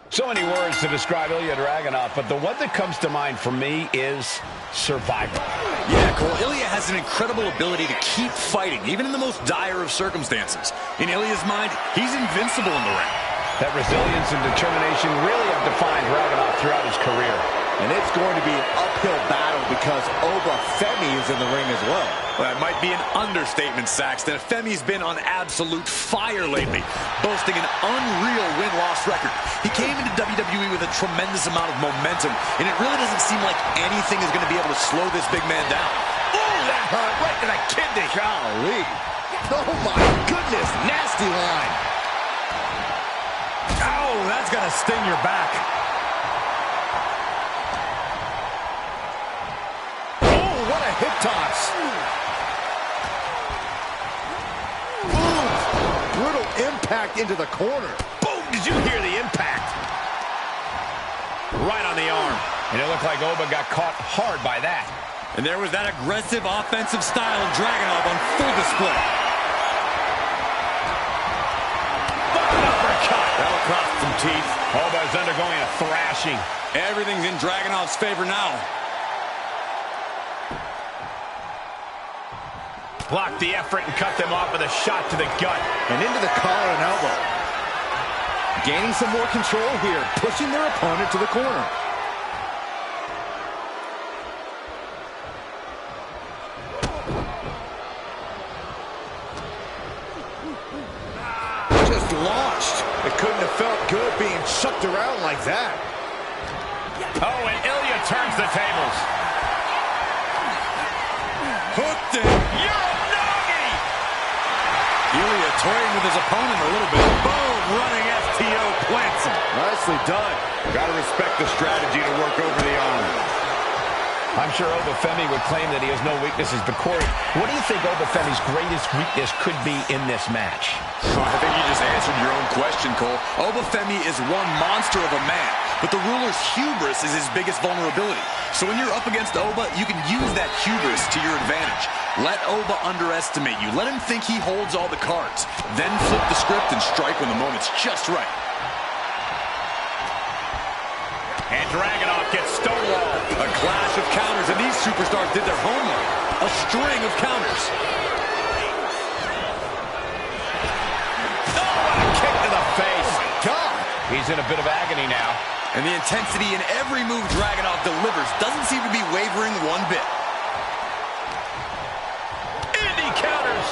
So many words to describe Ilya Dragunov, but the one that comes to mind for me is survival. Yeah, Cole, Ilya has an incredible ability to keep fighting, even in the most dire of circumstances. In Ilya's mind, he's invincible in the ring. That resilience and determination really have defined Dragunov throughout his career. And it's going to be an uphill battle because Oba Femi is in the ring as well. Well, that might be an understatement, Saxton. Femi's been on absolute fire lately, boasting an unreal win-loss record. He came into WWE with a tremendous amount of momentum, and it really doesn't seem like anything is going to be able to slow this big man down. Oh, that hurt right to the kidney. Golly. Oh, my goodness. Nasty line. Oh, that's going to sting your back. What a hip toss. Brutal impact into the corner. Boom! Did you hear the impact? Right on the arm. And it looked like Oba got caught hard by that. And there was that aggressive offensive style of Dragunov on full display. Uppercut. That'll cost some teeth. Oba is undergoing a thrashing. Everything's in Dragunov's favor now. Blocked the effort and cut them off with a shot to the gut. And into the collar and elbow. Gaining some more control here, pushing their opponent to the corner. Just launched. It couldn't have felt good being chucked around like that. Oh, and Ilya turns the tables. Hooked it. Ilya toying with his opponent a little bit. Boom! Running FTO plants him. Nicely done. Gotta respect the strategy to work over the arm. I'm sure Oba Femi would claim that he has no weaknesses, but Corey, what do you think Oba Femi's greatest weakness could be in this match? Oh, I think you just answered your own question, Cole. Oba Femi is one monster of a man, but the ruler's hubris is his biggest vulnerability. So when you're up against Oba, you can use that hubris to your advantage. Let Oba underestimate you. Let him think he holds all the cards. Then flip the script and strike when the moment's just right. And Dragunov gets stonewalled. A clash of counters, and these superstars did their homework. A string of counters. Oh, what a kick to the face. Oh, my God. He's in a bit of agony now. And the intensity in every move Dragunov delivers doesn't seem to be wavering one bit. Counters.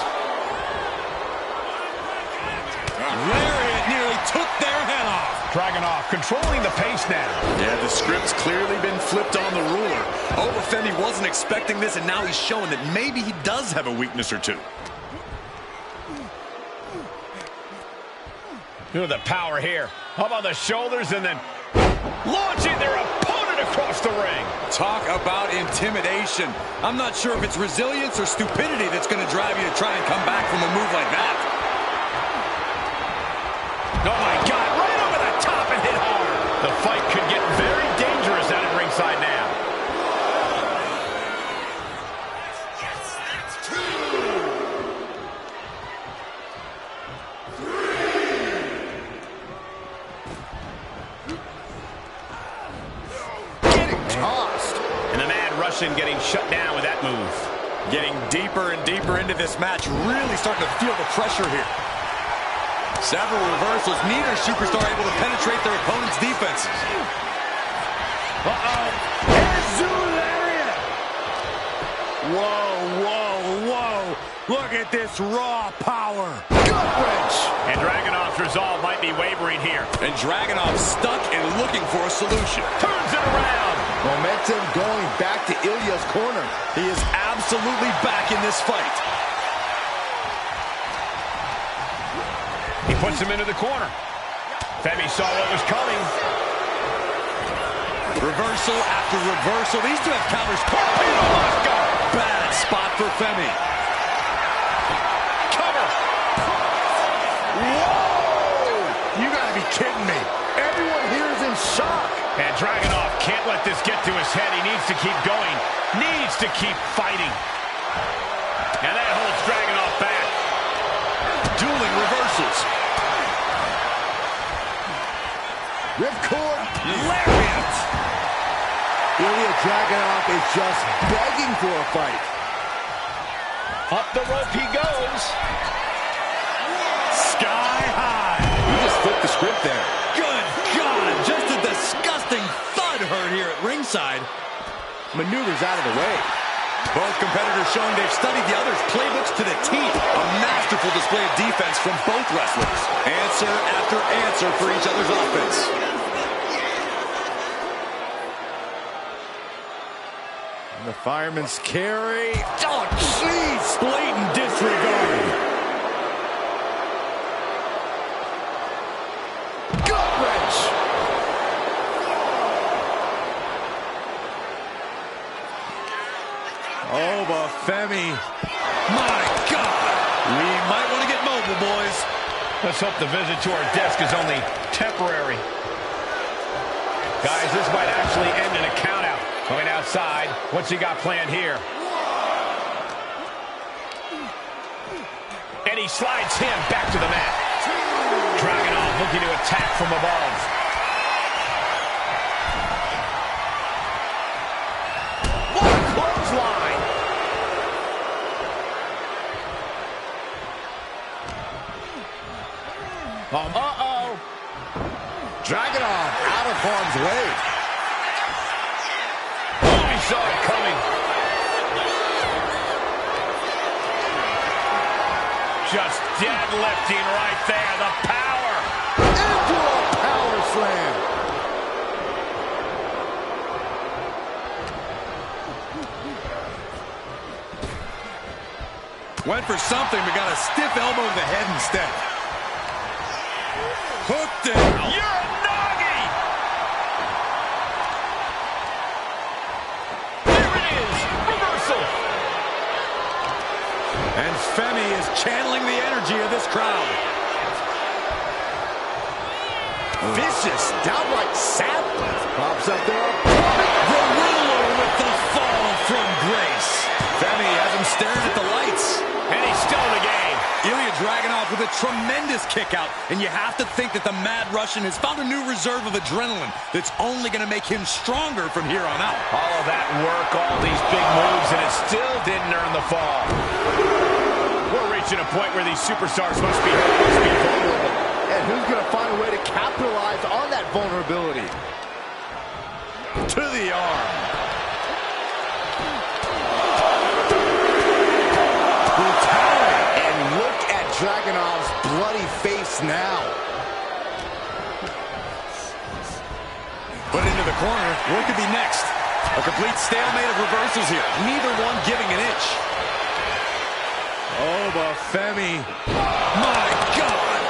Lariat nearly took their head off. Dragunov controlling the pace now. Yeah, the script's clearly been flipped on the ruler. Oba Femi wasn't expecting this, and now he's showing that maybe he does have a weakness or two. Look at the power here. How about the shoulders and then launching their opponent across the ring. Talk about intimidation. I'm not sure if it's resilience or stupidity that's going to drive you to try and come back from a move like that. Oh, my God. Right over the top and hit hard. The fight could get very dangerous out at ringside now. Getting shut down with that move. Getting deeper and deeper into this match, really starting to feel the pressure here. Several reversals, neither superstar able to penetrate their opponent's defenses. Uh-oh. Lariat. Whoa, whoa, whoa. Look at this raw power. Gut wrench. And Dragunov's resolve might be wavering here. And Dragunov's stuck and looking for a solution. Turns it around. Momentum going back to Ilya's corner. He is absolutely back in this fight. He puts him into the corner. Femi saw what was coming. Reversal after reversal. These two have counters. Torpedo must go. Bad spot for Femi. Cover. Whoa! You gotta be kidding me. Everyone here is in shock. And Dragunov can't let this get to his head. He needs to keep going. Needs to keep fighting. And that holds Dragunov back. Dueling reversals. Ripcord lariat. Ilya Dragunov is just begging for a fight. Up the rope he goes. Sky high. You just flipped the script there. Good God, just a disgusting thud heard here at ringside. Maneuvers out of the way. Both competitors showing they've studied the other's playbooks to the T. A masterful display of defense from both wrestlers. Answer after answer for each other's offense. And the fireman's carry. Oh, jeez! Blatant disregard. Gut wrench. Obafemi. My God! We might want to get mobile, boys. Let's hope the visit to our desk is only temporary. Guys, this might actually end in a countout. Going outside. What's he got planned here? And he slides him back to the mat. Dragunov looking to attack from above. What a clothesline! Uh-oh. Dragunov out of harm's way. Oh, he saw it coming. Just deadlifting right there. The power. Into a power slam. Went for something, but got a stiff elbow to the head instead. Hooked it. Uranagi! There it is! Reversal! And Femi is channeling the energy of this crowd. Vicious, downright savage. Pops up there. The ruler with the fall from grace. Femi has him staring at the lights. And he's still in the game. Ilya Dragunov with a tremendous kick out, and you have to think that the Mad Russian has found a new reserve of adrenaline that's only going to make him stronger from here on out. All of that work, all these big moves, and it still didn't earn the fall. We're reaching a point where these superstars must be vulnerable. And who's going to find a way to capitalize on that vulnerability? To the arm. Dragunov's bloody face now. Put into the corner. What could be next? A complete stalemate of reversals here. Neither one giving an inch. Obafemi. My God!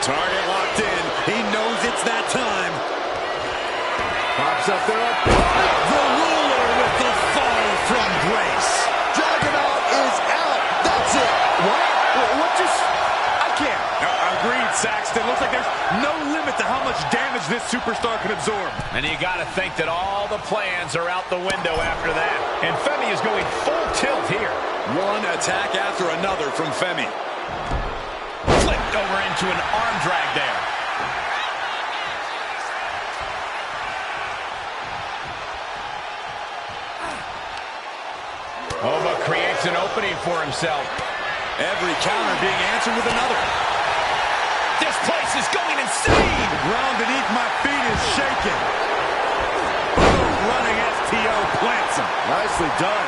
Target locked in. He knows it's that time. Pops up there. The ruler with the fall from grace. Dragunov is out. That's it. What? What just... I can't. Agreed, Saxton. Looks like there's no limit to how much damage this superstar can absorb. And you got to think that all the plans are out the window after that. And Femi is going full tilt here. One attack after another from Femi. Flipped over into an arm drag there. Oba creates an opening for himself. Every counter being answered with another. This place is going insane! The ground beneath my feet is shaking. Boom, running STO plants him. Nicely done.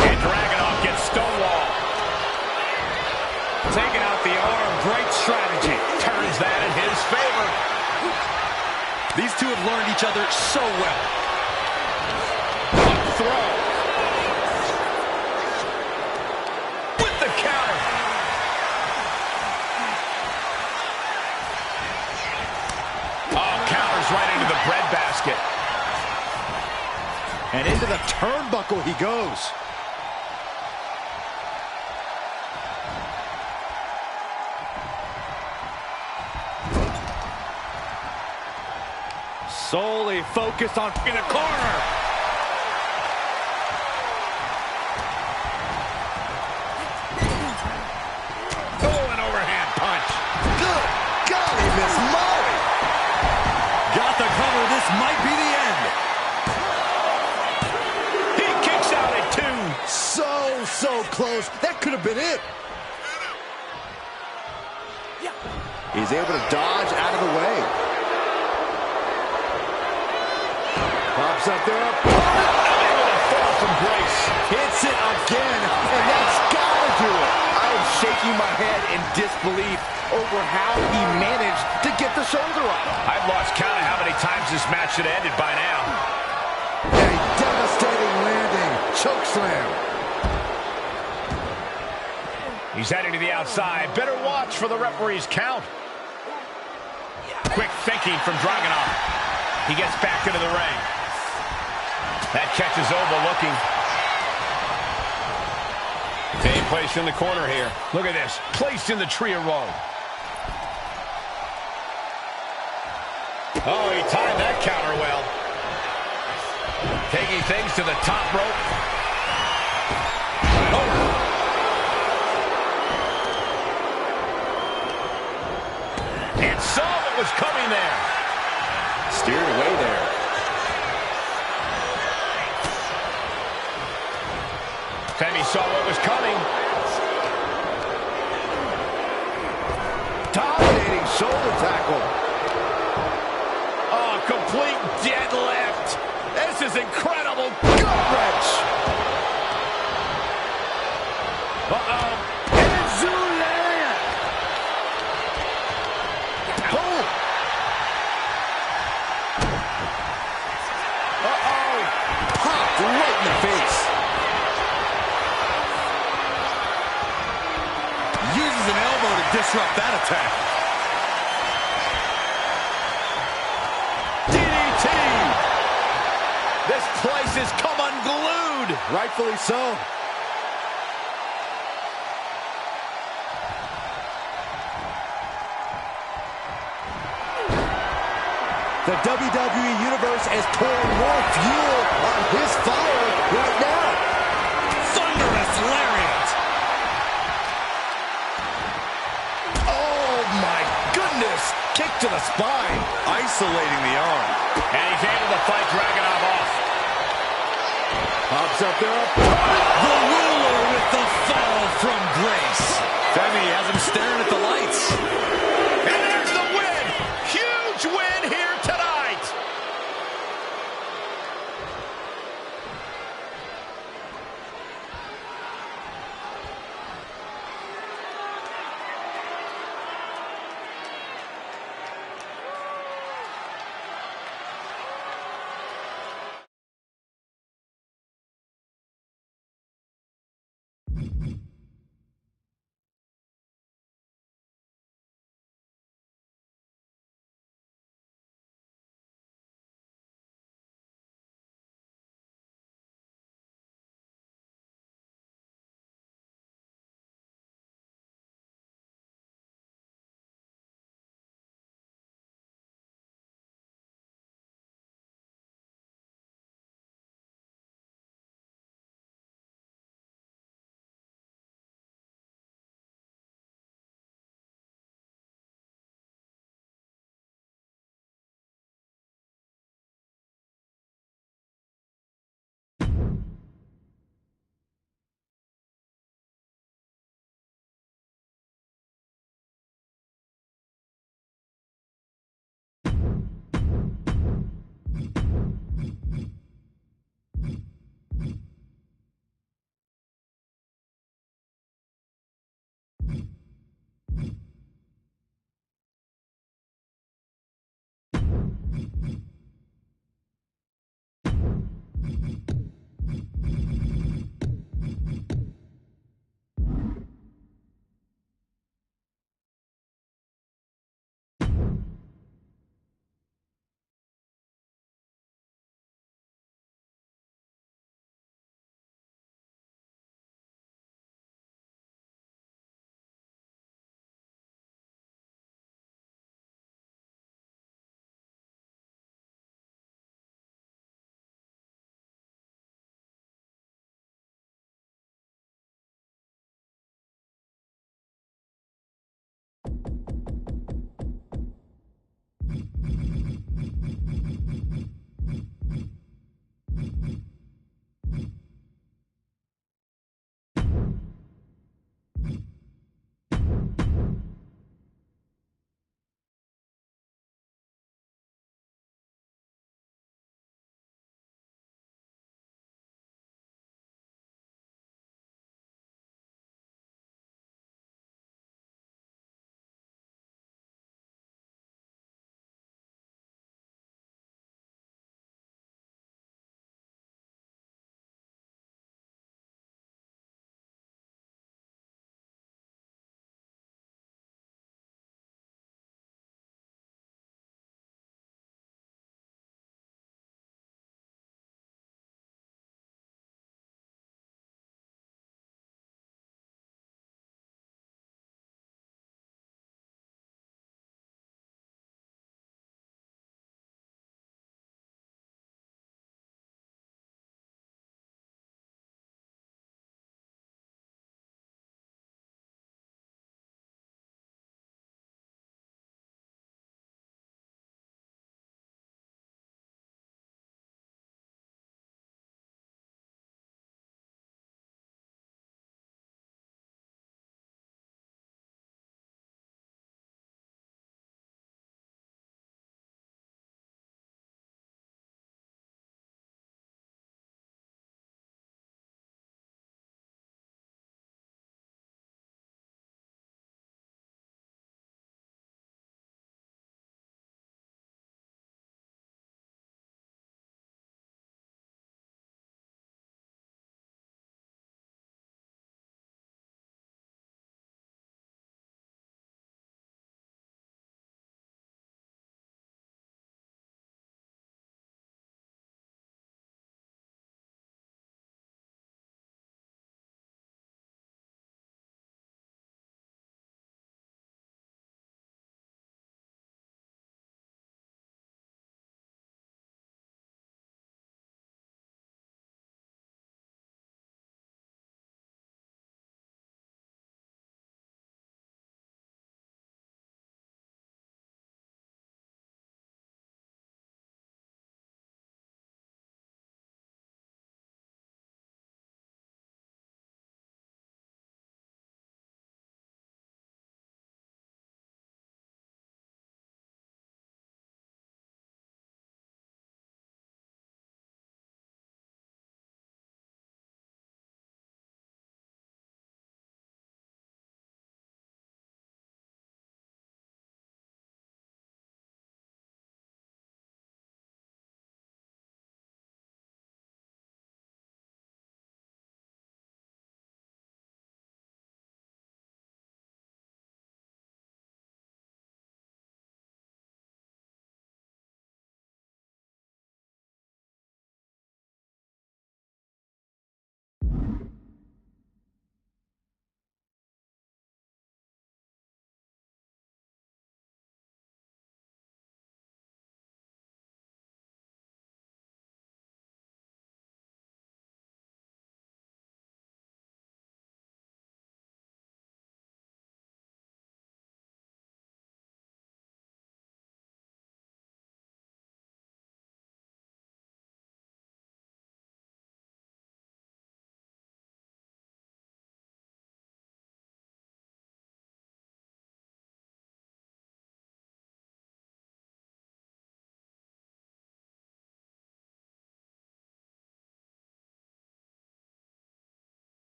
And Dragunov gets stonewalled. Taking out the arm, great strategy. Turns that in his favor. These two have learned each other so well. Throw. With the counter. Oh, counters right into the breadbasket. And into the turnbuckle he goes. Solely focused on in the corner. This might be the end. He kicks out at 2. So close. That could have been it. He's able to dodge out of the way. Pops up there. Able to fall from Grace. Hits it again, and that's got to do it. I am shaking my head in disbelief over how he managed to get the shoulder up. I've lost count of how many times this match should have ended by now. A devastating landing. Choke slam. He's heading to the outside. Better watch for the referee's count. Quick thinking from Dragunov. He gets back into the ring. That catches Oba looking. Being placed in the corner here. Look at this. Placed in the tree of woe. Oh, he timed that counter well. Taking things to the top rope. Oh. And saw what was coming there. Steered away there. Femi saw what was coming. Dominating shoulder tackle. Oh, complete deadlift. This is incredible. Gut wrench. Uh-oh. Zularian. Boom. Uh-oh. Popped right in the face. Uses an elbow to disrupt that attack. DDT. This place has come unglued. Rightfully so. The WWE Universe is pouring more fuel on his fire right now. Thunderous lariat. Oh, my goodness. Kick to the spine. Isolating the arm. And he's able to fight Dragunov off. Pops up there. The ruler with the fall from grace. Femi has him staring at the lights.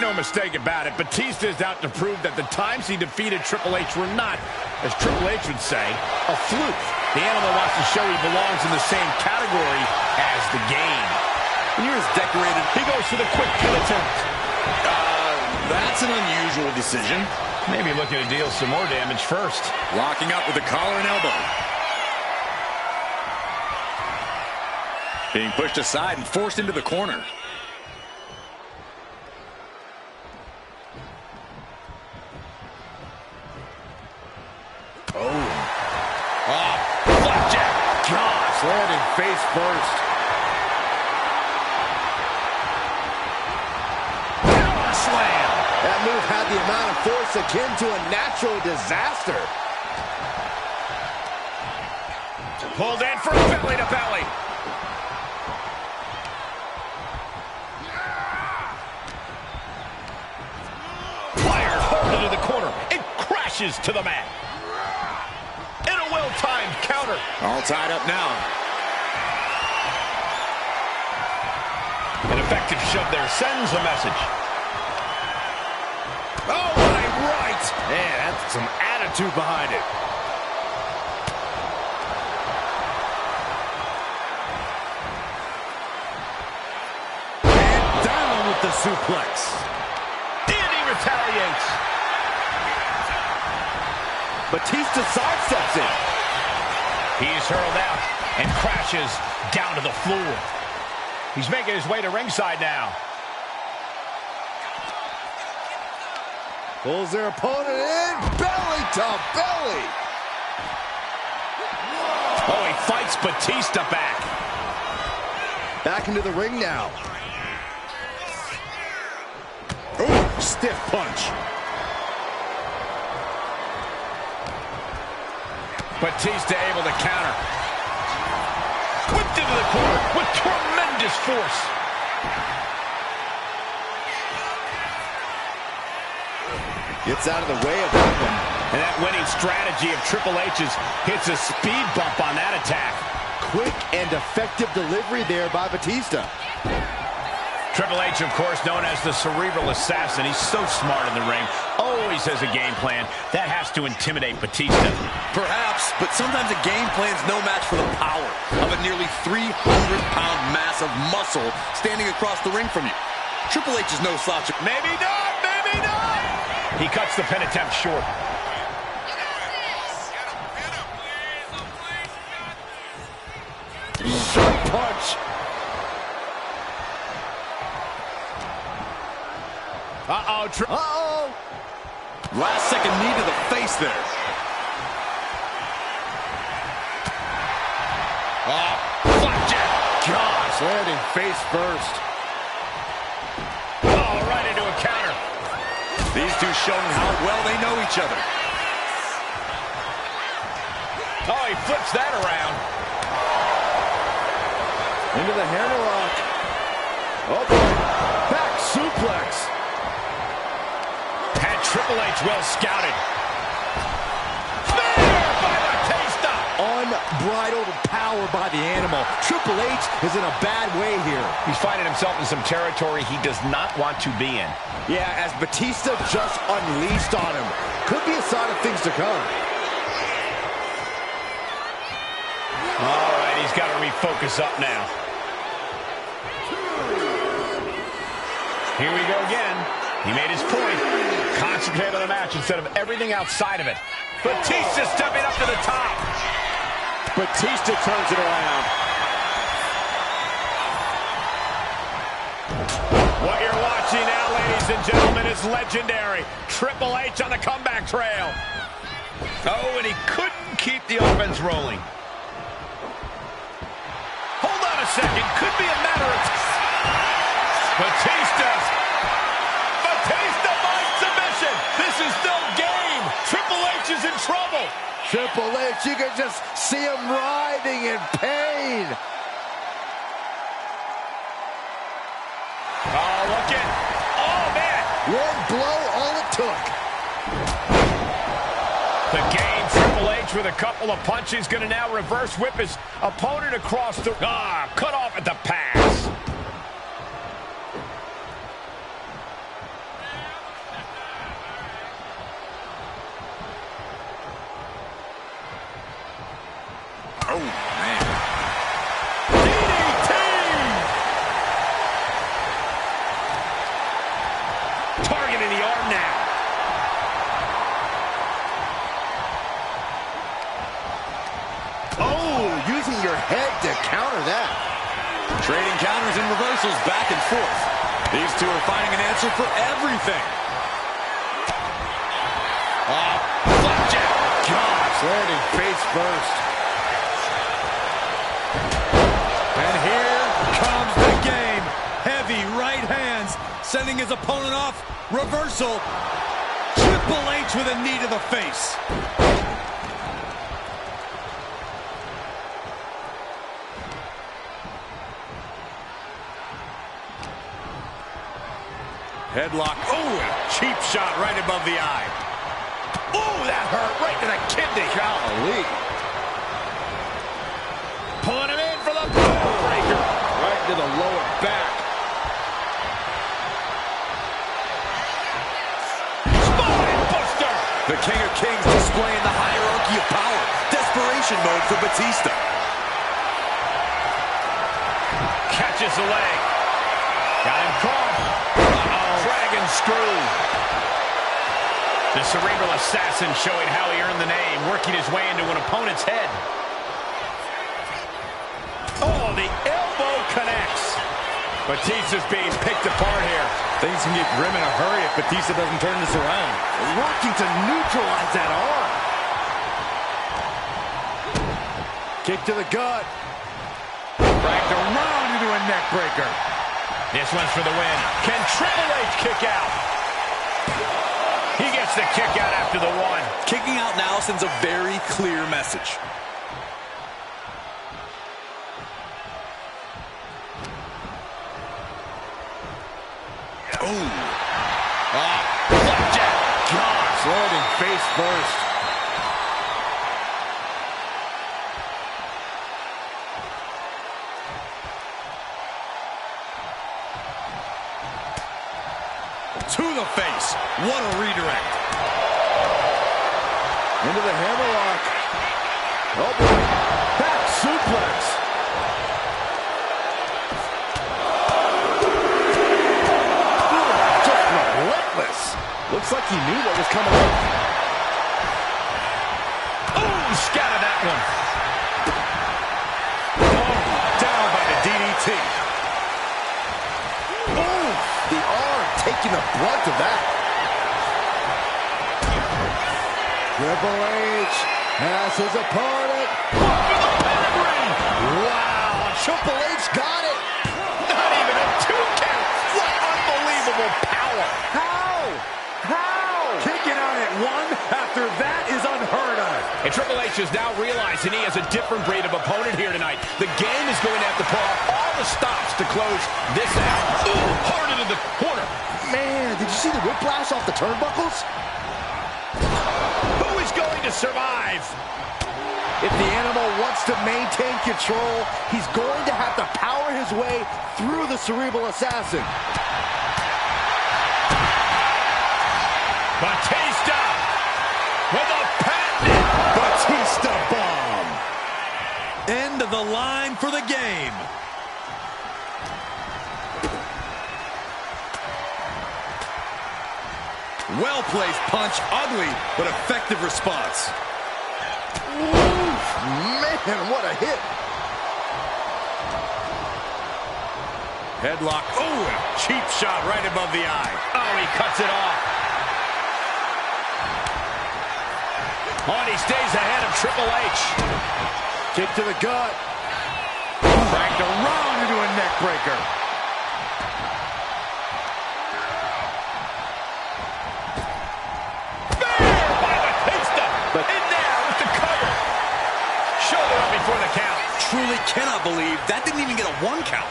no mistake about it. Batista is out to prove that the times he defeated Triple H were not, as Triple H would say, a fluke. The animal wants to show he belongs in the same category as the game. Here's decorated. He goes for the quick kill attempt. That's an unusual decision. Maybe looking to deal some more damage first. Locking up with a collar and elbow. Being pushed aside and forced into the corner. Flapjack. Gosh, landing face first. Power slam. That move had the amount of force akin to a natural disaster. Pulled in for belly to belly. Fired hard into the corner. It crashes to the mat. And a well-timed counter. All tied up now. An effective shove there sends a message. Oh, my right. Man, that's some attitude behind it. And down with the suplex. And he retaliates. Batista sidesteps it. He's hurled out and crashes down to the floor. He's making his way to ringside now. Pulls their opponent in, belly to belly. Oh, he fights Batista back. Back into the ring now. Oh, stiff punch. Batista able to counter. Whipped into the corner with tremendous force. Gets out of the way of that one. And that winning strategy of Triple H's hits a speed bump on that attack. Quick and effective delivery there by Batista. Triple H, of course, known as the cerebral assassin. He's so smart in the ring. Always has a game plan. That has to intimidate Batista. Perhaps, but sometimes a game plan's no match for the power of a nearly 300-pound mass of muscle standing across the ring from you. Triple H is no slouch. Maybe not, maybe not. He cuts the pin attempt short. Sharp punch. Uh-oh. Uh-oh. Last second knee to the face there. Flapjack. Gosh, landing face first. Oh, right into a counter. These two showing how well they know each other. Oh, he flips that around. Into the hammerlock. Oh, boy. Back suplex. Had Triple H well scouted. Spear by Batista. Unbridled power by the animal. Triple H is in a bad way here. He's finding himself in some territory he does not want to be in. Yeah, as Batista just unleashed on him. Could be a sign of things to come. All right, he's got to refocus up now. Here we go again. He made his point. Concentrate on the match instead of everything outside of it. Batista stepping up to the top. Batista turns it around. What you're watching now, ladies and gentlemen, is legendary. Triple H on the comeback trail. Oh, and he couldn't keep the offense rolling. Hold on a second. Could be a matter of... Batista by submission. This is no game. Triple H is in trouble. Triple H, you can just see him writhing in pain. Oh, look at... Oh, man. One blow, all it took. The game, Triple H with a couple of punches, going to now reverse whip his opponent across the... cut off at the pass. Oh, man. DDT! Targeting the arm now. Oh, using your head to counter that. Trading counters and reversals back and forth. These two are finding an answer for everything. Flapjack. Gosh, landing face first. And here comes the game. Heavy right hands, sending his opponent off. Reversal. Triple H with a knee to the face. Headlock. Oh, and a cheap shot right above the eye. Oh, that hurt right to the kidney. Golly. Pulling him in for the breaker. Right to the lower back. Spine buster. The King of Kings displaying the hierarchy of power. Desperation mode for Batista. Catches the leg. Got him caught. Dragon screw. The cerebral assassin showing how he earned the name, working his way into an opponent's head. Oh, the elbow connects. Batista's being picked apart here. Things can get grim in a hurry if Batista doesn't turn this around. Working to neutralize that arm. Kick to the gut. Dragged around into a neck breaker. This one's for the win. Can Triple H kick out? He gets the kick out after the one. Kicking out now sends a very clear message. Oh. Flapjack. Gosh, landing face first. To the face. What a redirect. Into the hammerlock. Oh boy. Back suplex. Just relentless. Looks like he knew what was coming up. Oh, scattered that one. Oh, down by the DDT. Oh, the arm taking the brunt of that. Triple H has his opponent. Wow, Triple H got it. Not even a 2 count. What unbelievable power. How? Kicking out at one after that is unheard of. And Triple H is now realizing he has a different breed of opponent here tonight. The game is going to have to pull out all the stops to close this out. Ooh, hard into the corner. Man, did you see the whiplash off the turnbuckles? Who is going to survive? If the animal wants to maintain control, he's going to have to power his way through the cerebral assassin. Batista with a patent Batista bomb. End of the line for the game. Well-placed punch, ugly, but effective response. Oof, man, what a hit. Headlock, oh, and a cheap shot right above the eye. Oh, he cuts it off. Oh, and he stays ahead of Triple H. Kick to the gut. Dragged around into a neck breaker. In there with the cover. Shoulder up before the count. Truly cannot believe that didn't even get a 1 count.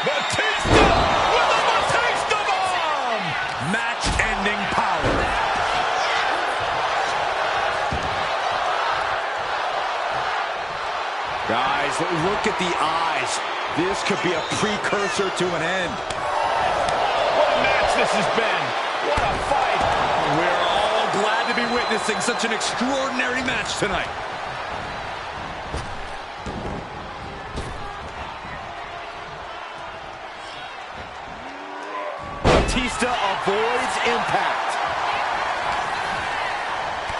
Batista with a Batista bomb. Match-ending power. Guys, look at the eyes. This could be a precursor to an end. What a match this has been. What a fight. We're all glad to be witnessing witnessing such an extraordinary match tonight. Batista avoids impact.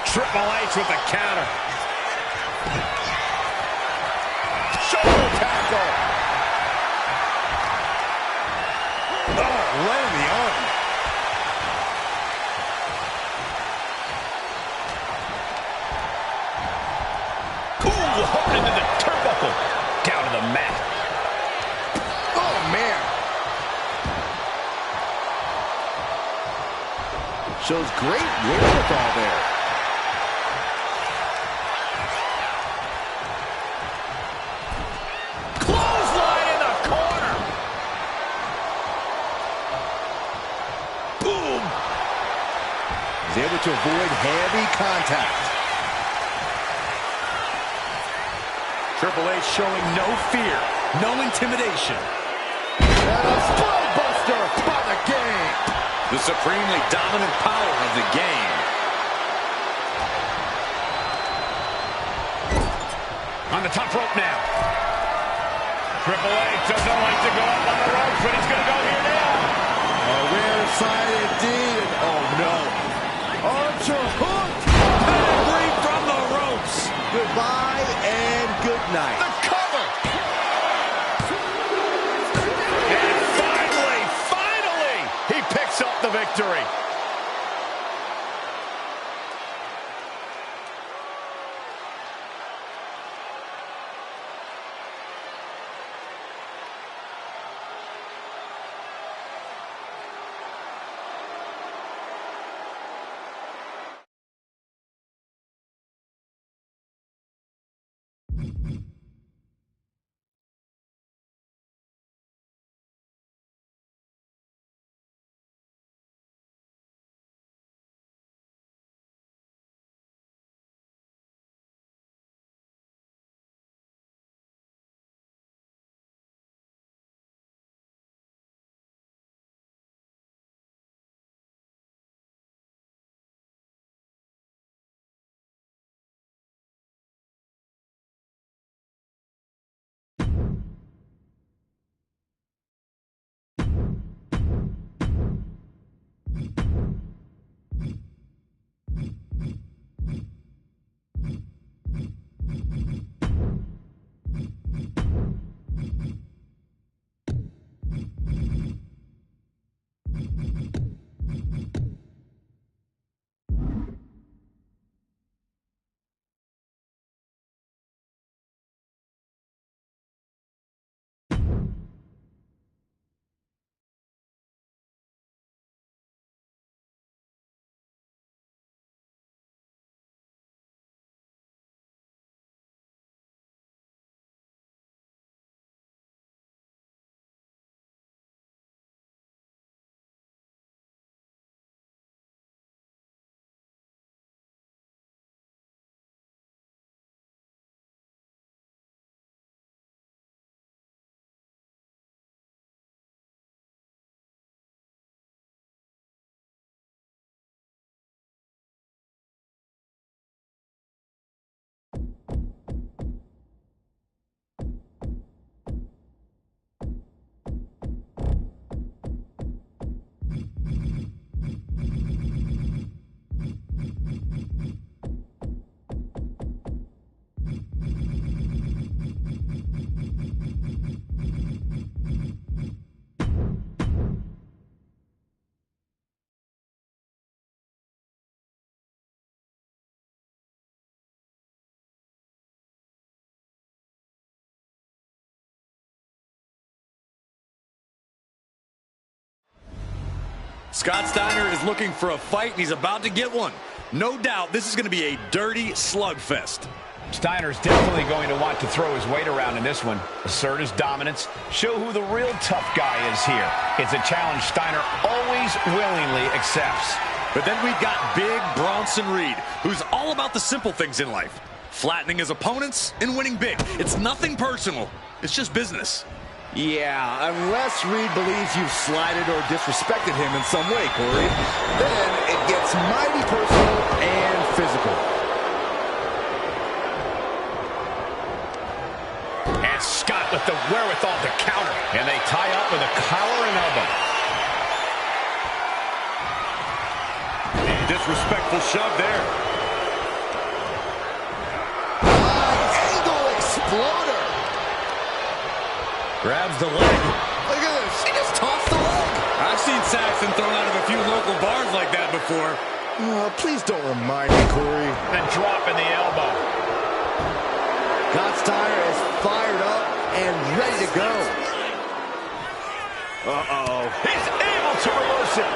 Triple H with the counter. Shoulder tackle. Oh, right in the arm. Ooh, hooked into the turnbuckle. Down to the mat. Oh, man. Shows great wherewithal there. Clothesline in the corner. Boom. He's able to avoid heavy contact. Triple H showing no fear, no intimidation. And a spellbuster by the game. The supremely dominant power of the game. On the top rope now. Triple H doesn't like to go up on the ropes, but he's going to go here now. A rare sight indeed. Oh, no. Archer hooked. Pedigree from the ropes. Goodbye and good night. The cover. And finally, he picks up the victory. Scott Steiner is looking for a fight, and he's about to get one. No doubt this is going to be a dirty slugfest. Steiner's definitely going to want to throw his weight around in this one. Assert his dominance, show who the real tough guy is here. It's a challenge Steiner always willingly accepts. But then we've got Big Bronson Reed, who's all about the simple things in life. Flattening his opponents and winning big. It's nothing personal. It's just business. Yeah, unless Reed believes you've slighted or disrespected him in some way, Corey. Then it gets mighty personal and physical. And Scott with the wherewithal to counter. And they tie up with a collar and elbow. Disrespectful shove there. Angle exploder. Grabs the leg. Look at this. He just tossed the leg. I've seen Saxton thrown out of a few local bars like that before. Please don't remind me, Corey. And dropping the elbow. Scott Steiner is fired up and ready to go. Uh-oh. He's able to reverse it.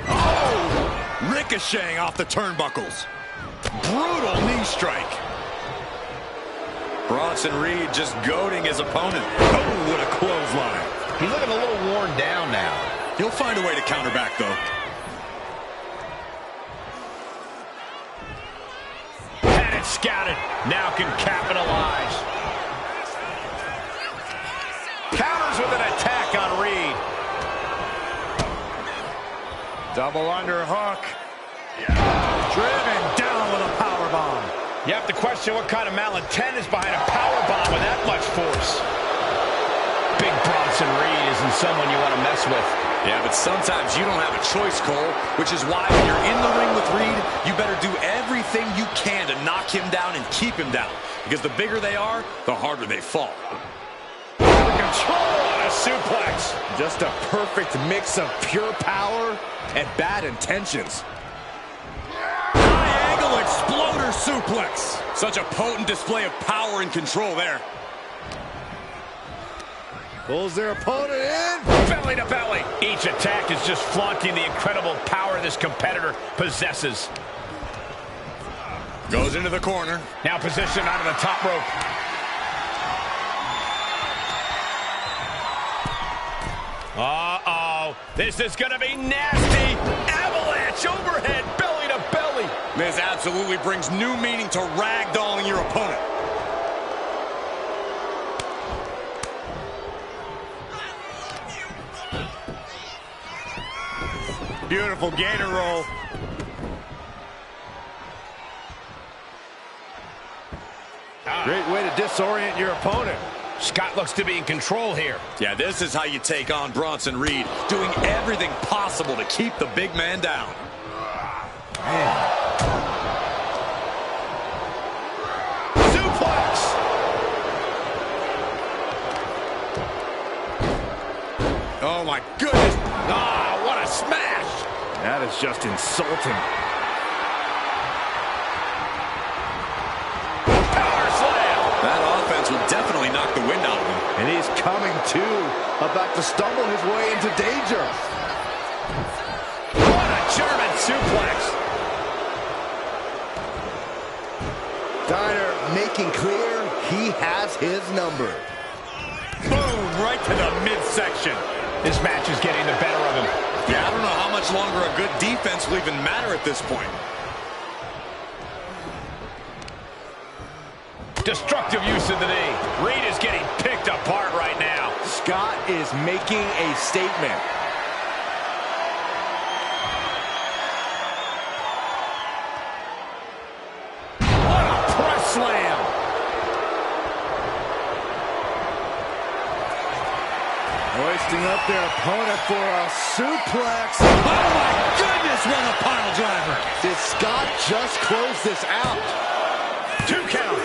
Oh! Ricocheting off the turnbuckles. Brutal knee strike. Bronson Reed just goading his opponent. Oh, what a clothesline. He's looking a little worn down now. He'll find a way to counter back, though. Had it scouted. Now can capitalize. Counters with an attack on Reed. Double underhook. Driven down with a powerbomb. You have to question what kind of malintent is behind a powerbomb with that much force. Big Bronson Reed isn't someone you want to mess with. Yeah, but sometimes you don't have a choice, Cole, which is why when you're in the ring with Reed, you better do everything you can to knock him down and keep him down. Because the bigger they are, the harder they fall. Control on a suplex. Just a perfect mix of pure power and bad intentions. High angle exploder suplex. Such a potent display of power and control there. Pulls their opponent in. Belly to belly. Each attack is just flaunting the incredible power this competitor possesses. Goes into the corner. Now positioned onto the top rope. Uh-oh. This is going to be nasty. Avalanche overhead, belly to belly. This absolutely brings new meaning to ragdolling your opponent. Beautiful gator roll. Great way to disorient your opponent. Scott looks to be in control here. Yeah, this is how you take on Bronson Reed, doing everything possible to keep the big man down. Suplex! Oh, my goodness. Ah, what a smash! That is just insulting. Power slam! That offense will definitely knock the wind out of him. And he's coming to, about to stumble his way into danger. What a German suplex! Steiner making clear he has his number. Boom, right to the midsection. This match is getting the better of him. Yeah, I don't know how much longer a good defense will even matter at this point. Destructive use of the knee. Reed is getting picked apart right now. Scott is making a statement. What a press slam! Hoisting up their opponent for a suplex. Oh, my goodness, what a pile driver. Did Scott just close this out? 2 count.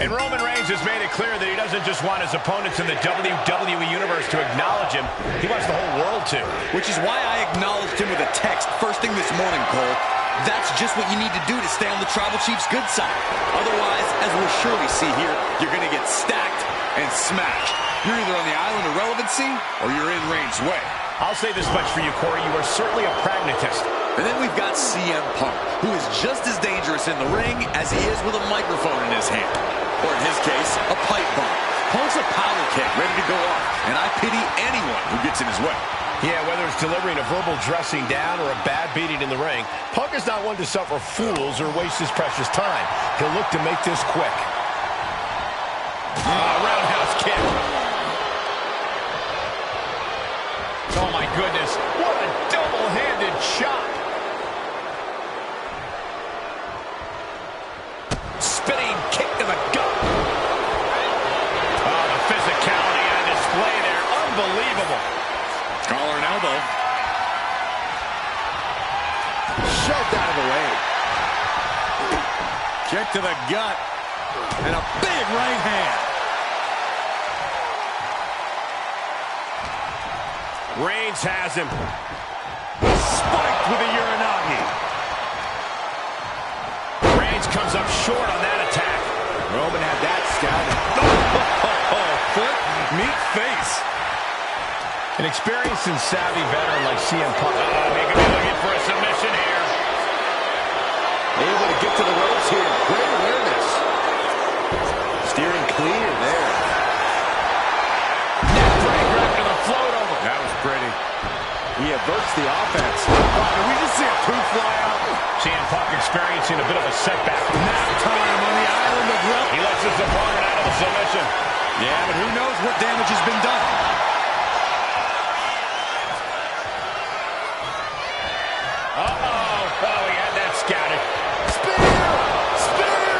And Roman Reigns has made it clear that he doesn't just want his opponents in the WWE Universe to acknowledge him. He wants the whole world to. Which is why I acknowledged him with a text first thing this morning, Cole. That's just what you need to do to stay on the Tribal Chief's good side. Otherwise, as we'll surely see here, you're going to get stacked and smashed. You're either on the island of relevancy or you're in Reigns' way. I'll say this much for you, Corey. You are certainly a pragmatist. And then we've got CM Punk, who is just as dangerous in the ring as he is with a microphone in his hand. Or in his case, a pipe bomb. Punk's a powder keg ready to go off, and I pity anyone who gets in his way. Yeah, whether it's delivering a verbal dressing down or a bad beating in the ring, Punk is not one to suffer fools or waste his precious time. He'll look to make this quick. Roundhouse kick. Oh, my goodness. What a double-handed shot. Spinning kick to the gut. Oh, the physicality on display there. Unbelievable. Collar and elbow. Shoved out of the way. Kick to the gut. And a big right hand. Reigns has him. Spiked with a Uranagi. Reigns comes up short on that attack. Roman had that scouted. Foot, meet face. An experienced and savvy veteran like CM Punk. He could be looking for a submission here. Able to get to the ropes here. Great awareness. Steering clear there. Neck breaker after the float over. That was pretty. He averts the offense. Oh, did we just see a tooth fly out? CM Punk experiencing a bit of a setback. Nap time on the island of He lets his opponent out of the submission. Yeah, but who knows what damage has been done. Uh-oh. Oh, he had that scouted. Spear! Spear!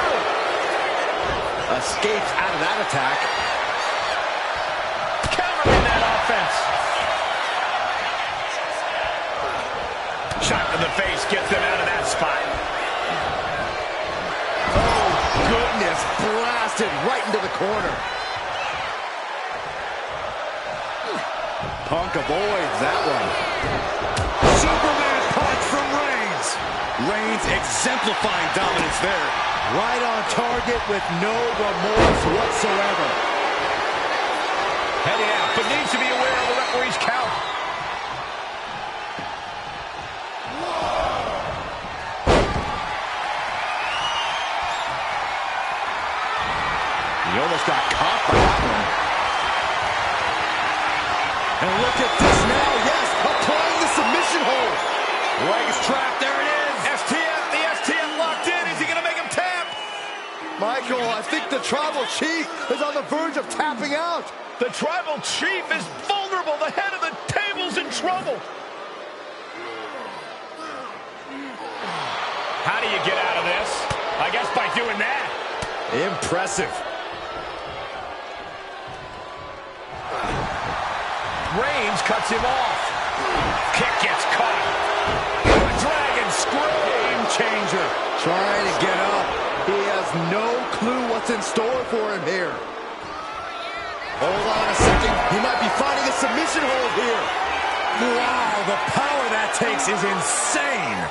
Escapes out of that attack. Countering that offense. Shot to the face gets them out of that spot. Oh, goodness. Blasted right into the corner. Punk avoids that one. Superman punch from Reigns. Reigns exemplifying dominance there. Right on target with no remorse whatsoever. Heading out, but needs to be aware of the referee's count. He almost got caught by that one. And look at this now. Yes, applying the submission hold. Leg is trapped. There it is. STF, the STF locked in. Is he going to make him tap? Michael, I think the Tribal Chief is on the verge of tapping out. The Tribal Chief is vulnerable. The head of the table's in trouble. How do you get out of this? I guess by doing that. Impressive. Reigns cuts him off. Kick gets caught. A dragon screw. Game changer. Trying to get up. He has no clue what's in store for him here. Hold on a second. He might be finding a submission hold here. Wow, the power that takes is insane.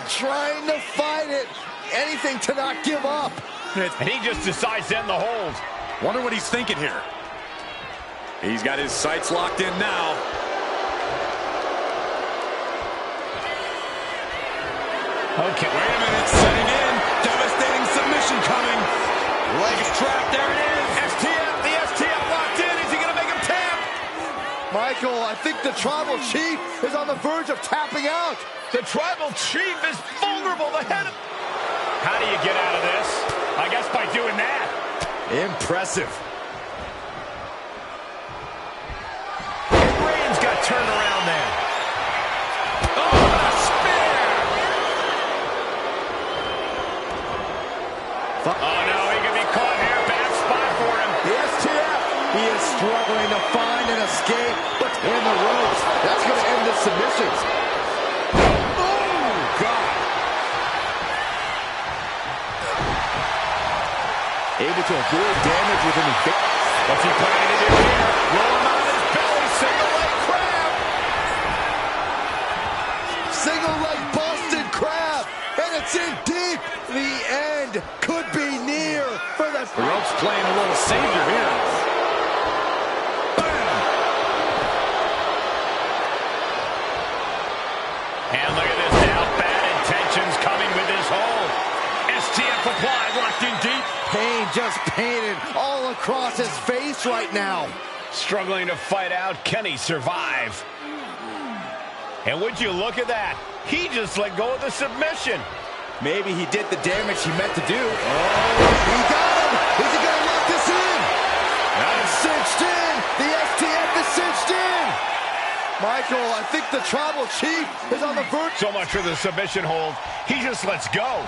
Trying to fight it. Anything to not give up. And he just decides to end the hold. Wonder what he's thinking here. He's got his sights locked in now. Okay. Wait a minute, setting in. Devastating submission coming. Leg is trapped. There it is. STF, the STF locked in. Is he going to make him tap? Michael, I think the Tribal Chief is on the verge of tapping out. The Tribal Chief is vulnerable. The head of... How do you get out of this? I guess by doing that. Impressive. Reigns got turned around there. Oh, a spear! He is struggling to find an escape, but in the ropes. That's going to end the submission. Oh, God. Able to avoid damage with an evade. What's he planning to do here? Roll him on his belly, single leg crab. Single leg Boston crab, and it's in deep. The end could be near for the ropes playing a little savior here. Bam! And look at this now. Bad intentions coming with this hold. STF applied, locked in deep. Pain just painted all across his face right now. Struggling to fight out. Can he survive? And would you look at that? He just let go of the submission. Maybe he did the damage he meant to do. Oh, he got him. Is he going to lock this in? That's cinched in. The STF is cinched in. Michael, I think the Tribal Chief is on the verge. So much for the submission hold. He just lets go.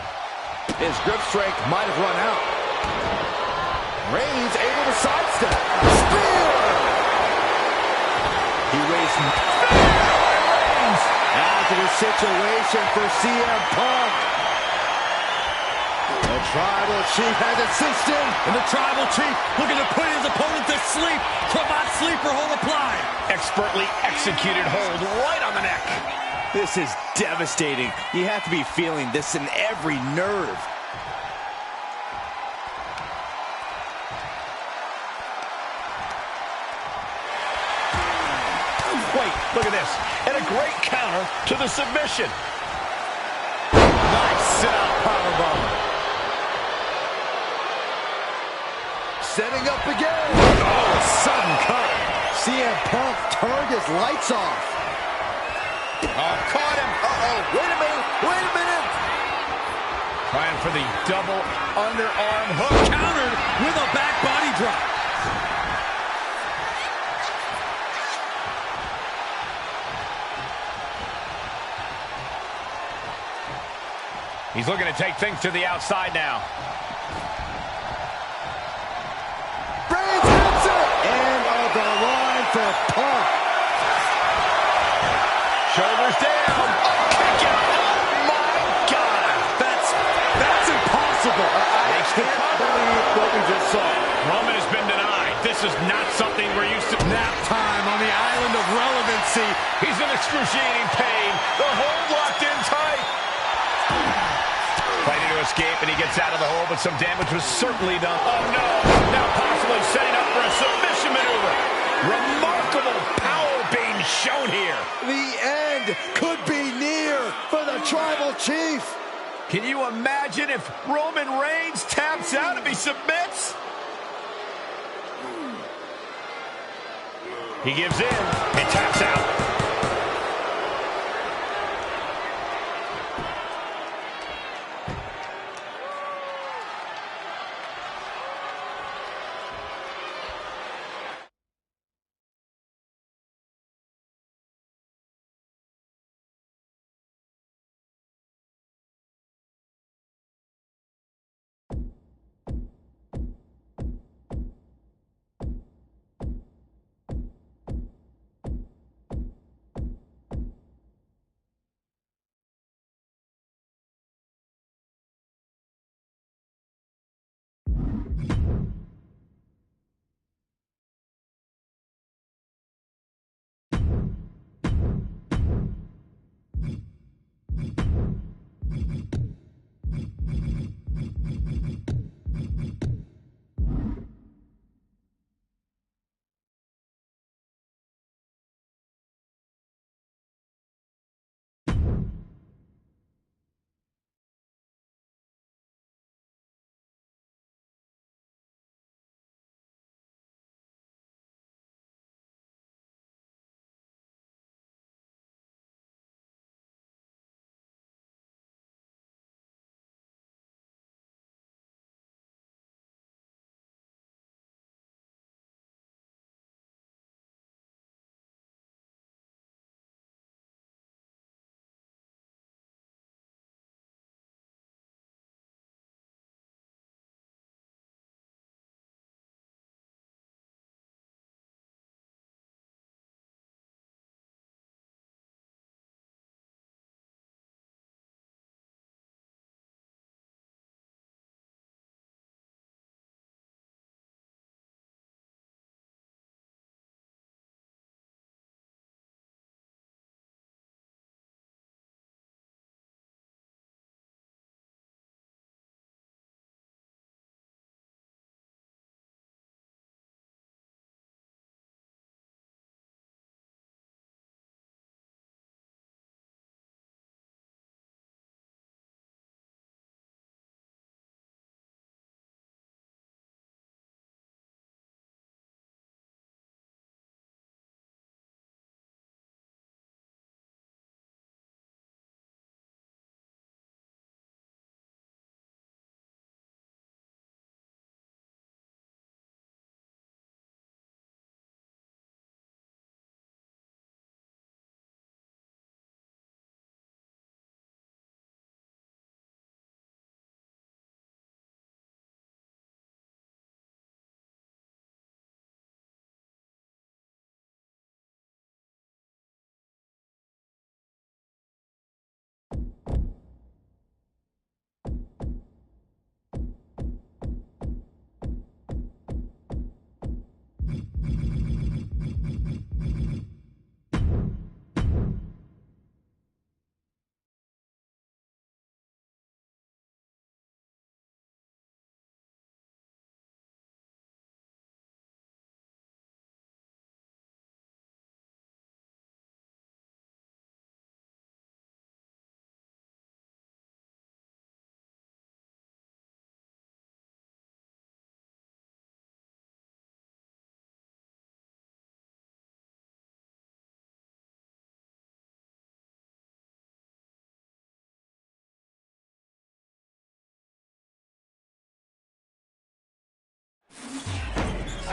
His grip strength might have run out. Reigns able to sidestep. Spear! He wastes Reigns. Positive situation for CM Punk. The Tribal Chief has it cinched in. And the Tribal Chief looking to put his opponent to sleep. Cravat sleeper hold applied. Expertly executed hold right on the neck. This is devastating. You have to be feeling this in every nerve. Wait, look at this. And a great counter to the submission. Nice sit-out powerbomb. Setting up again. Oh, sudden cut. CM Punk turned his lights off. Oh, caught him. Uh-oh. Wait a minute. Wait a minute. Trying for the double underarm hook. Countered with a back body drop. He's looking to take things to the outside now. Reigns hits it. End of the line for Punk. Shoulders down. Oh, kick out. Oh, my God. That's impossible. I can't believe what we just saw. Roman has been denied. This is not something we're used to. Nap time on the island of relevancy. He's in excruciating pain. The hold locked in tight. Fighting to escape, and he gets out of the hole, but some damage was certainly done. Oh, no. Now possibly setting up for a submission maneuver. Remarkable power being shown here. The end could be near for the Tribal Chief. Can you imagine if Roman Reigns taps out if he submits? He gives in and taps out.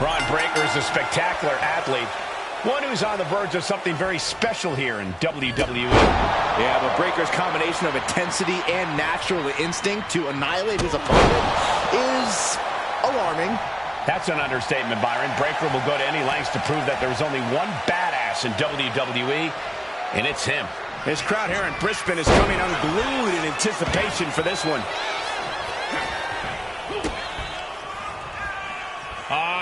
Braun Breaker is a spectacular athlete. One who's on the verge of something very special here in WWE. Yeah, but Breaker's combination of intensity and natural instinct to annihilate his opponent is alarming. That's an understatement, Byron. Breaker will go to any lengths to prove that there's only one badass in WWE, and it's him. This crowd here in Brisbane is coming unglued in anticipation for this one.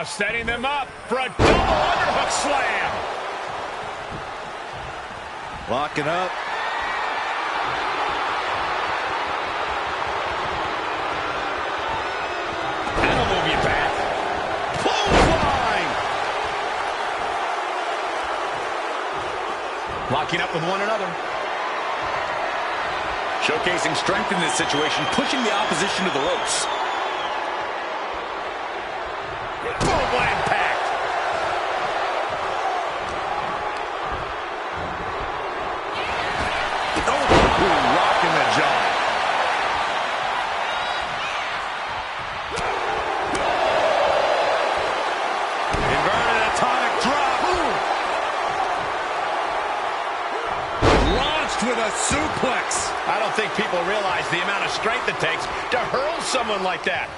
Setting them up for a double underhook slam. Locking up. That'll move you back. Clothesline. Locking up with one another. Showcasing strength in this situation, pushing the opposition to the ropes. Boom, impact. Oh, rocking the jaw. Inverted atomic drop. Launched with a suplex. I don't think people realize the amount of strength it takes to hurl someone like that.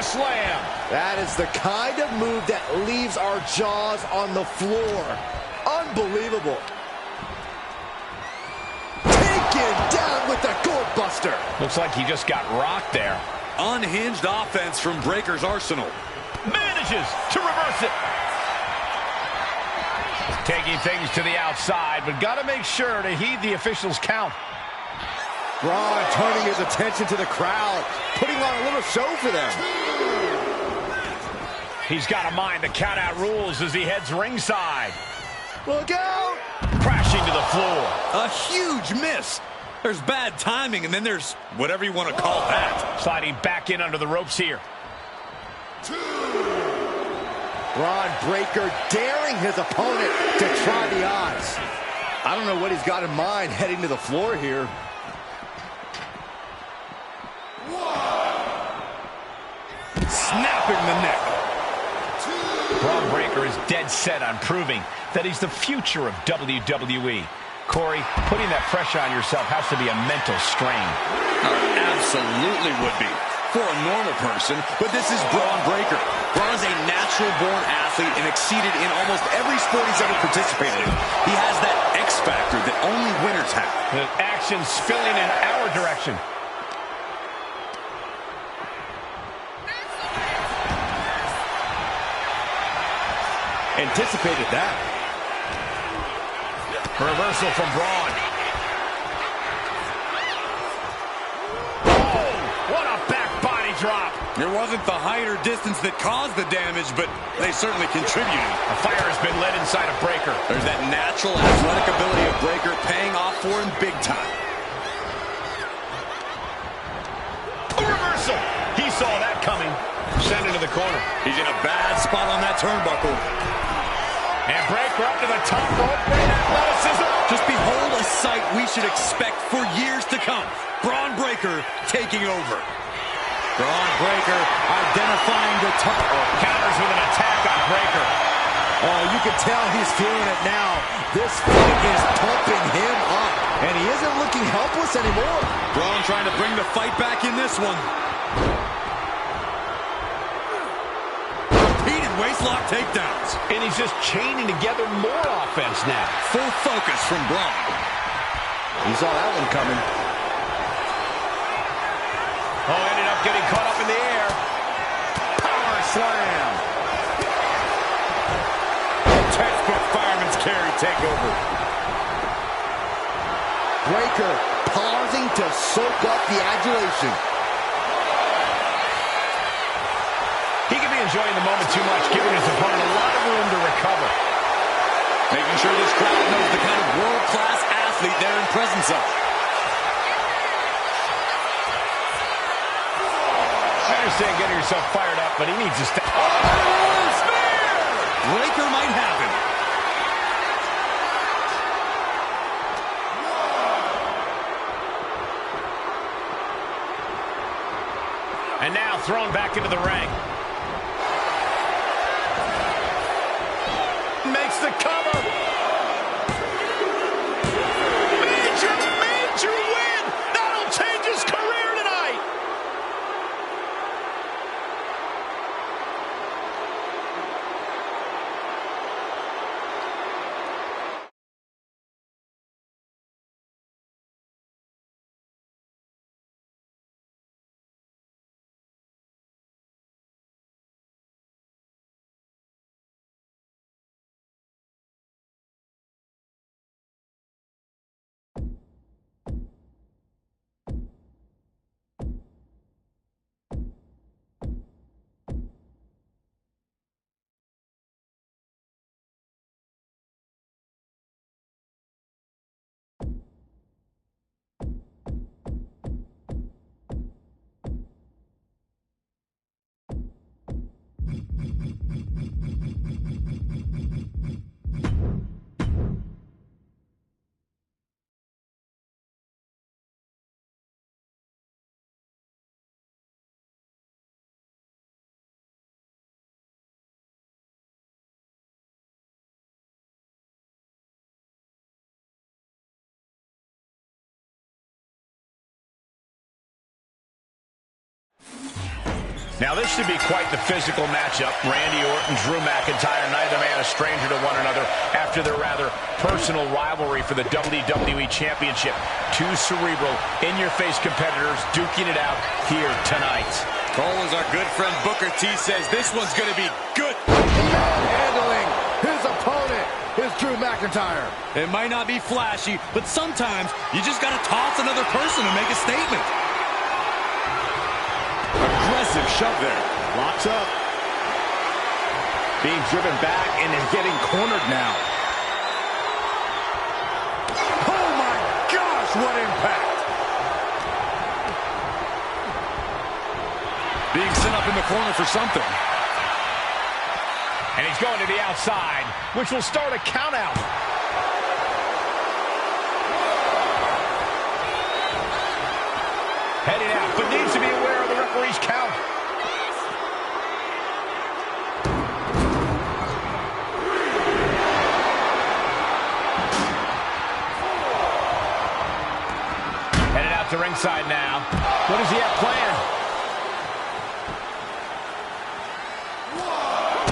Slam. That is the kind of move that leaves our jaws on the floor. Unbelievable. Taken down with the gourd buster. Looks like he just got rocked there. Unhinged offense from Breaker's arsenal. Manages to reverse it. Taking things to the outside, but got to make sure to heed the official's count. Braun turning his attention to the crowd, putting on a little show for them. He's got to mind the count-out rules as he heads ringside. Look out! Crashing to the floor. A huge miss. There's bad timing, and then there's whatever you want to call that. Sliding back in under the ropes here. Braun Breaker daring his opponent to try the odds. I don't know what he's got in mind heading to the floor here. Snapping the neck. Braun Breaker is dead set on proving that he's the future of WWE. Corey, putting that pressure on yourself has to be a mental strain. Absolutely would be for a normal person, but this is Braun Breaker. Braun is a natural-born athlete and exceeded in almost every sport he's ever participated in. He has that X factor that only winners have. The action spilling in our direction. Anticipated that. Reversal from Braun. Oh, what a back body drop. It wasn't the height or distance that caused the damage, but they certainly contributed. A fire has been lit inside of Breaker. There's that natural athletic ability of Breaker paying off for him big time. A reversal. He saw that coming. Sent into the corner. He's in a bad spot on that turnbuckle. And Breaker up to the top rope. Great athleticism. Just behold a sight we should expect for years to come. Braun Breaker taking over. Braun Breaker identifying the top. Counters with an attack on Breaker. Oh, you can tell he's feeling it now. This fight is pumping him up. And he isn't looking helpless anymore. Braun trying to bring the fight back in this one. Repeated waistlock takedowns. And he's just chaining together more offense now. Full focus from Braun. He saw that one coming. Oh, ended up getting caught up in the air. Power slam. Textbook fireman's carry takeover. Breaker pausing to soak up the adulation. He could be enjoying the moment too much, giving his opponent a lot of room to recover. Making sure this crowd knows the kind of world-class athlete they're in presence of. I understand getting yourself fired up, but he needs to step. Oh, spear! Breaker might have him. And now thrown back into the ring. Makes the cover. Major win. That'll change his career tonight. Now this should be quite the physical matchup. Randy Orton, Drew McIntyre, neither man a stranger to one another after their rather personal rivalry for the WWE Championship. Two cerebral, in-your-face competitors duking it out here tonight. Cole, as our good friend Booker T says, this one's going to be good. Handling his opponent is Drew McIntyre. It might not be flashy, but sometimes you just got to toss another person to make a statement. Aggressive shove there. Locks up. Being driven back and is getting cornered now. Oh my gosh, what impact! Being sent up in the corner for something. And he's going to the outside, which will start a count out. Heading out, but needs to be aware of the referee's count. Headed out to ringside now. What does he have planned?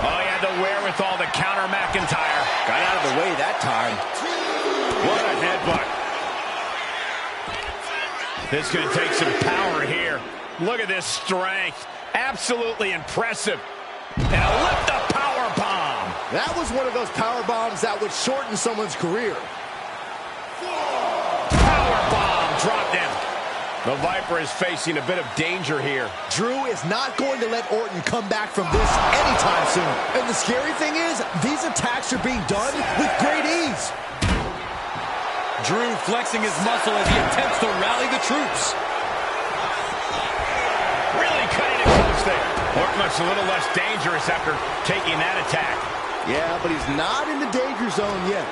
Oh, he had the wherewithal to counter McIntyre. Got out of the way that time. What a headbutt. This is going to take some power here. Look at this strength. Absolutely impressive. And a lift-up power bomb. That was one of those power bombs that would shorten someone's career. Power bomb dropped him. The Viper is facing a bit of danger here. Drew is not going to let Orton come back from this anytime soon. And the scary thing is, these attacks are being done with great ease. Drew flexing his muscle as he attempts to rally the troops. Really cutting it close there. Orton looks a little less dangerous after taking that attack. Yeah, but he's not in the danger zone yet.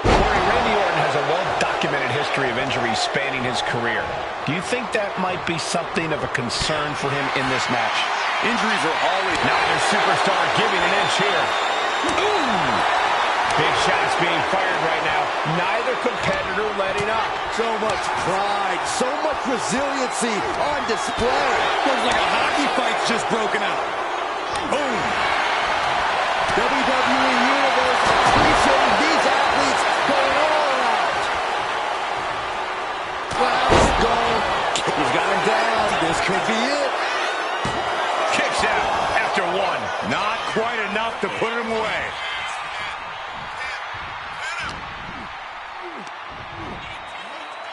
Corey, Randy Orton has a well-documented history of injuries spanning his career. Do you think that might be something of a concern for him in this match? Injuries are always... Neither superstar giving an inch here. Ooh! Big shots being fired right now. Neither competitor letting up. So much pride, so much resiliency on display. Looks like a hockey fight's just broken out. Boom. WWE Universe appreciating these athletes going all out. Let's go. He's got him down. This could be it. Kicks out after one. Not quite enough to put him away.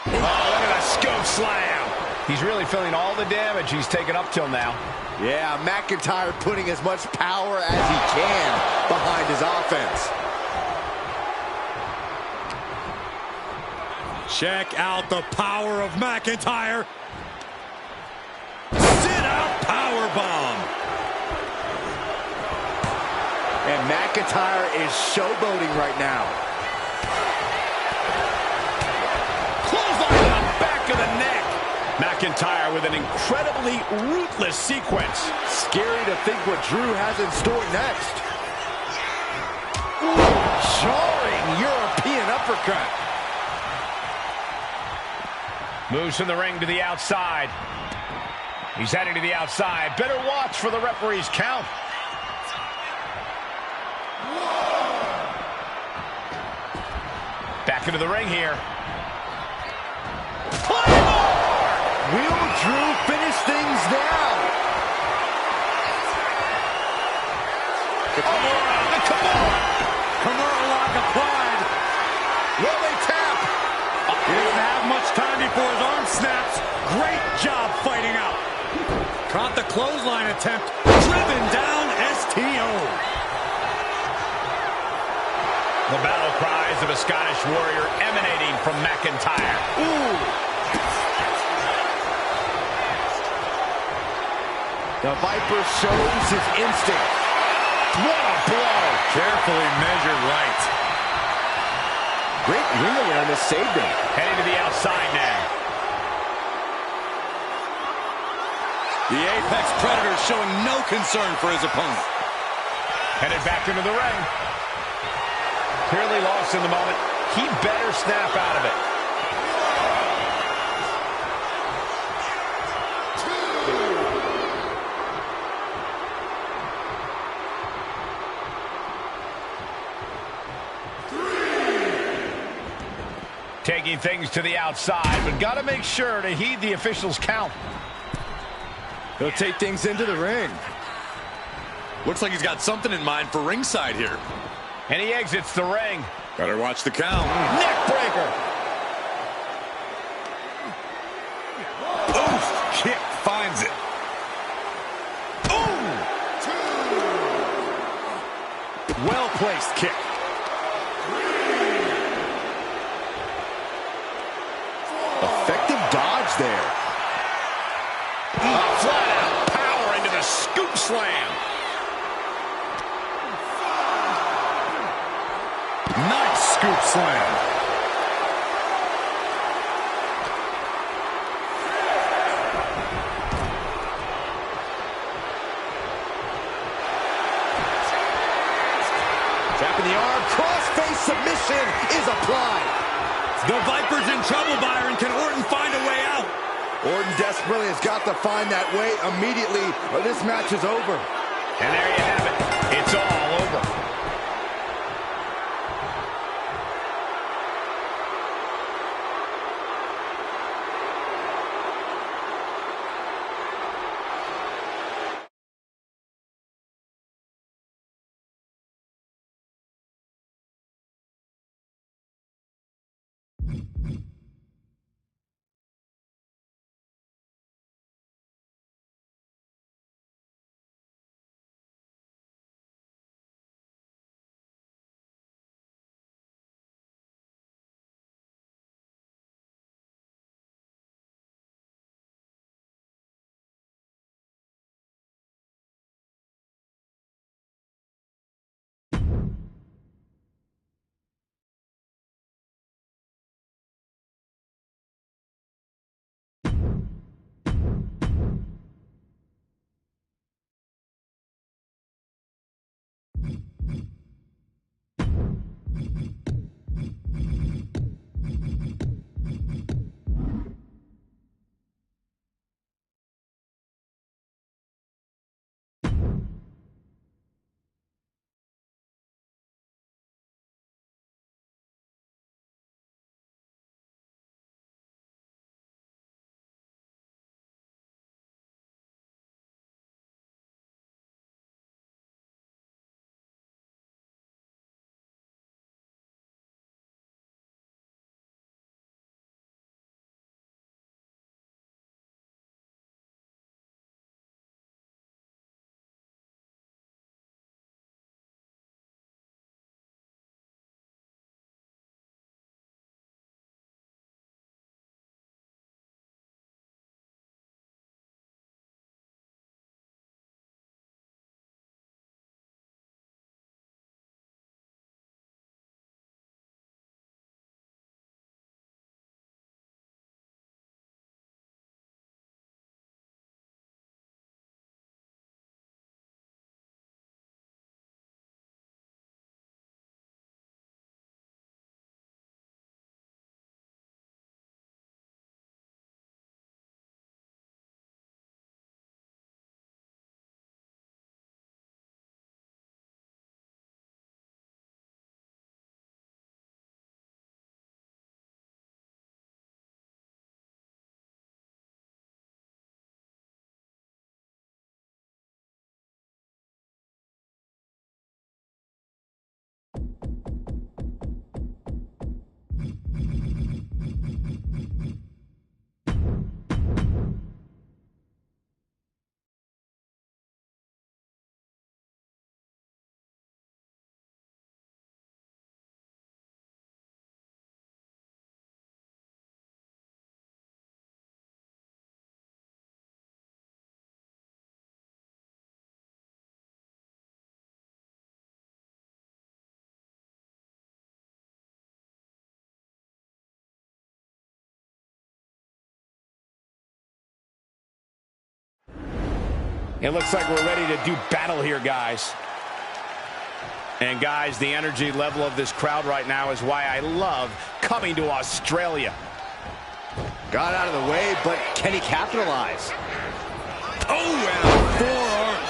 Oh, look at that scope slam. He's really feeling all the damage he's taken up till now. Yeah, McIntyre putting as much power as he can behind his offense. Check out the power of McIntyre. Sit out power bomb. And McIntyre is showboating right now. Clothesline on the back of the neck. McIntyre with an incredibly ruthless sequence. Scary to think what Drew has in store next. Ooh, jarring European uppercut. Moves from the ring to the outside. He's heading to the outside. Better watch for the referee's count. Back into the ring here. Will Drew finish things now? Kimura lock applied. Will they tap? He doesn't have much time before his arm snaps. Great job fighting out. Caught the clothesline attempt. Driven down STO. The battle cries of a Scottish warrior emanating from McIntyre. Ooh. The Viper shows his instinct. What a blow. Carefully measured right. Great ring awareness saved him. Heading to the outside now. The Apex Predator showing no concern for his opponent. Headed back into the ring. Clearly lost in the moment. He better snap out of it. Taking things to the outside, but got to make sure to heed the official's count. He'll take things into the ring. Looks like he's got something in mind for ringside here. And he exits the ring. Better watch the count. Neck breaker. Oof! Kick finds it. Well-placed kick. Effective dodge there. Flat out power into the scoop slam. Nice scoop slam. Tapping the arm. Cross-face submission is applied. The Viper's in trouble, Byron. Can Orton find a way out? Orton desperately has got to find that way immediately, or this match is over. And there you have it. It's all over. It looks like we're ready to do battle here, guys. And guys, the energy level of this crowd right now is why I love coming to Australia. Got out of the way, but can he capitalize? Oh, and a forearm.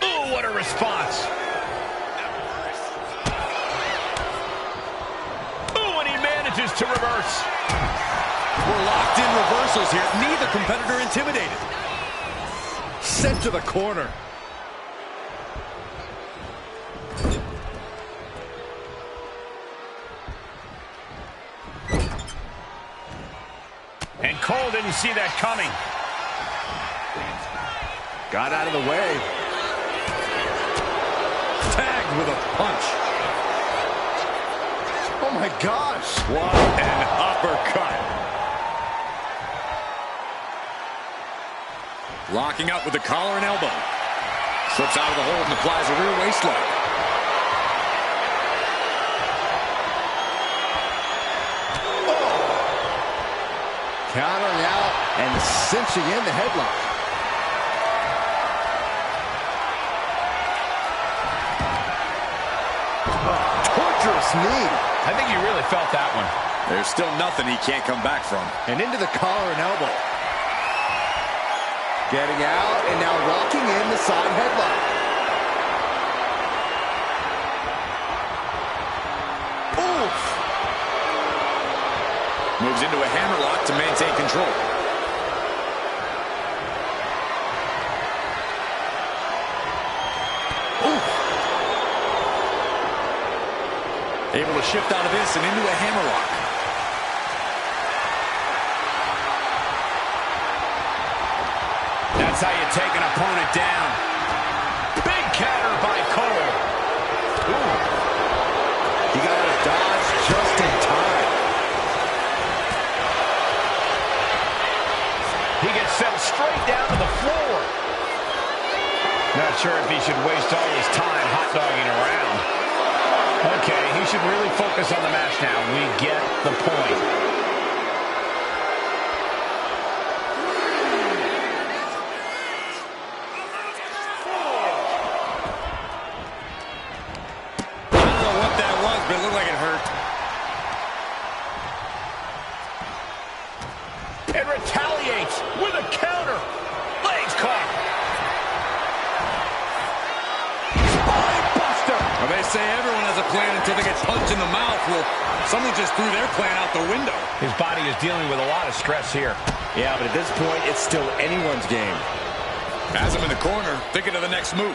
Oh, what a response. To reverse. We're locked in reversals here. Neither competitor intimidated. Sent to the corner. And Cole didn't see that coming. Got out of the way. Tagged with a punch. Oh my gosh! What an uppercut. Locking up with the collar and elbow. Slips out of the hold and applies a rear waist lock. Oh. Countering out and cinching in the headlock. Torturous knee. I think he really felt that one. There's still nothing he can't come back from. And into the collar and elbow. Getting out and now locking in the side headlock. Oof! Moves into a hammerlock to maintain control. Able to shift out of this and into a hammerlock. That's how you take an opponent down. Big counter by Cole. Ooh. He got out of dodge just in time. He gets sent straight down to the floor. Not sure if he should waste all his time hot-dogging around. Okay, he should really focus on the match now. We get the point. I don't know what that was, but it looked like it hurt. It retaliates with a counter. Legs caught. Well, they say everyone has a plan until they get punched in the mouth. Well, someone just threw their plan out the window. His body is dealing with a lot of stress here. Yeah, but at this point, it's still anyone's game. Has him in the corner, thinking of the next move.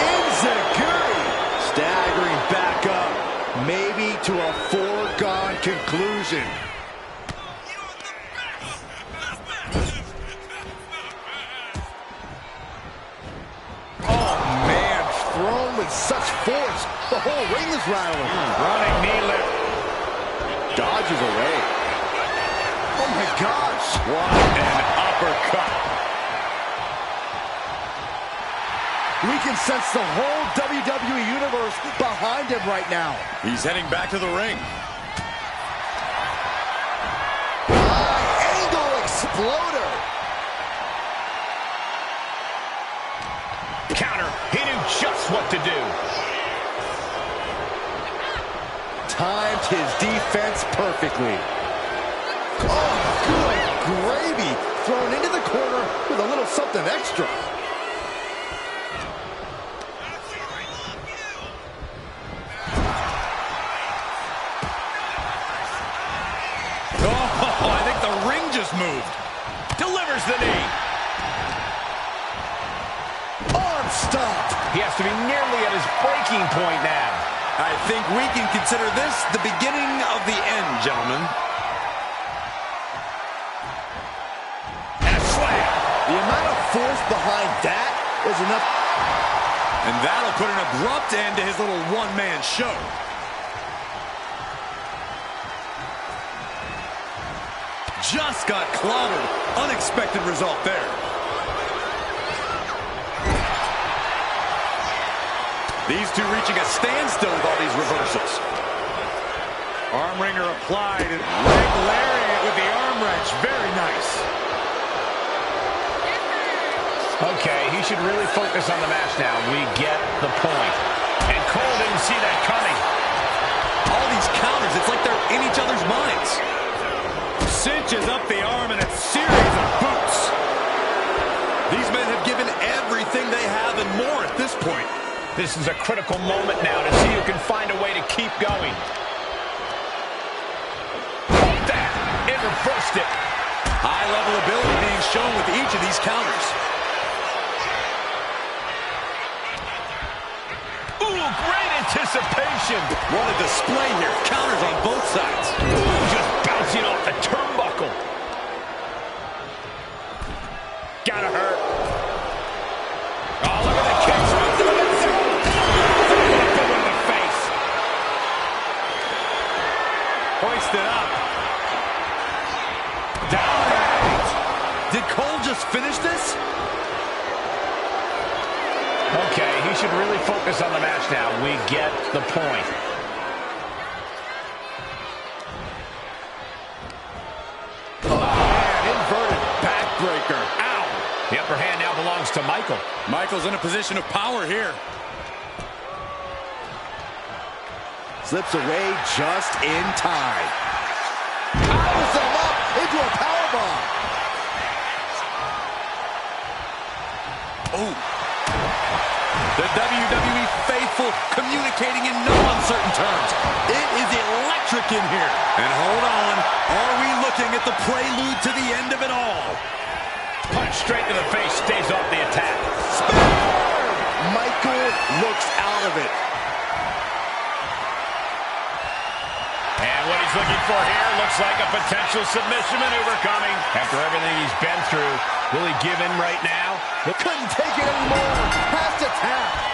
Enziguri staggering back up, maybe to a foregone conclusion. With such force, the whole ring is rattling. Running knee lift. Dodges away. Oh my gosh. What an uppercut. We can sense the whole WWE Universe behind him right now. He's heading back to the ring. High angle exploder. Counter. He knew just what to do. Timed his defense perfectly. Oh, good gravy. Thrown into the corner with a little something extra. Oh, I think the ring just stopped. He has to be nearly at his breaking point now. I think we can consider this the beginning of the end, gentlemen. And a slam. The amount of force behind that is enough. And that'll put an abrupt end to his little one-man show. Just got clobbered. Unexpected result there. These two reaching a standstill with all these reversals. Arm wringer applied and leg lariat with the arm wrench. Very nice. Okay, he should really focus on the match now. We get the point. And Cole didn't see that coming. All these counters, it's like they're in each other's minds. Cinches up the arm and a series of boots. These men have given everything they have and more at this point. This is a critical moment now to see who can find a way to keep going. Hold that. It reversed it. High-level ability being shown with each of these counters. Ooh, great anticipation. What a display here. Counters on both sides. Ooh, just bouncing off the turnbuckle. Gotta hurt. Oh, look at the kicks. In the face. Hoisted up. Down and out. Did Cole just finish this? Okay, he should really focus on the match now. We get the point. Oh, man, inverted backbreaker. Ow! The upper hand now belongs to Michael. Michael's in a position of power here. Slips away just in time. Powers him up into a powerbomb. Oh. The WWE faithful communicating in no uncertain terms. It is electric in here. And hold on, are we looking at the prelude to the end of it all? Punch straight to the face, stays off the attack. Michael looks out of it. And what he's looking for here looks like a potential submission maneuver coming. After everything he's been through, will he give in right now? Couldn't take it anymore. Has to tap.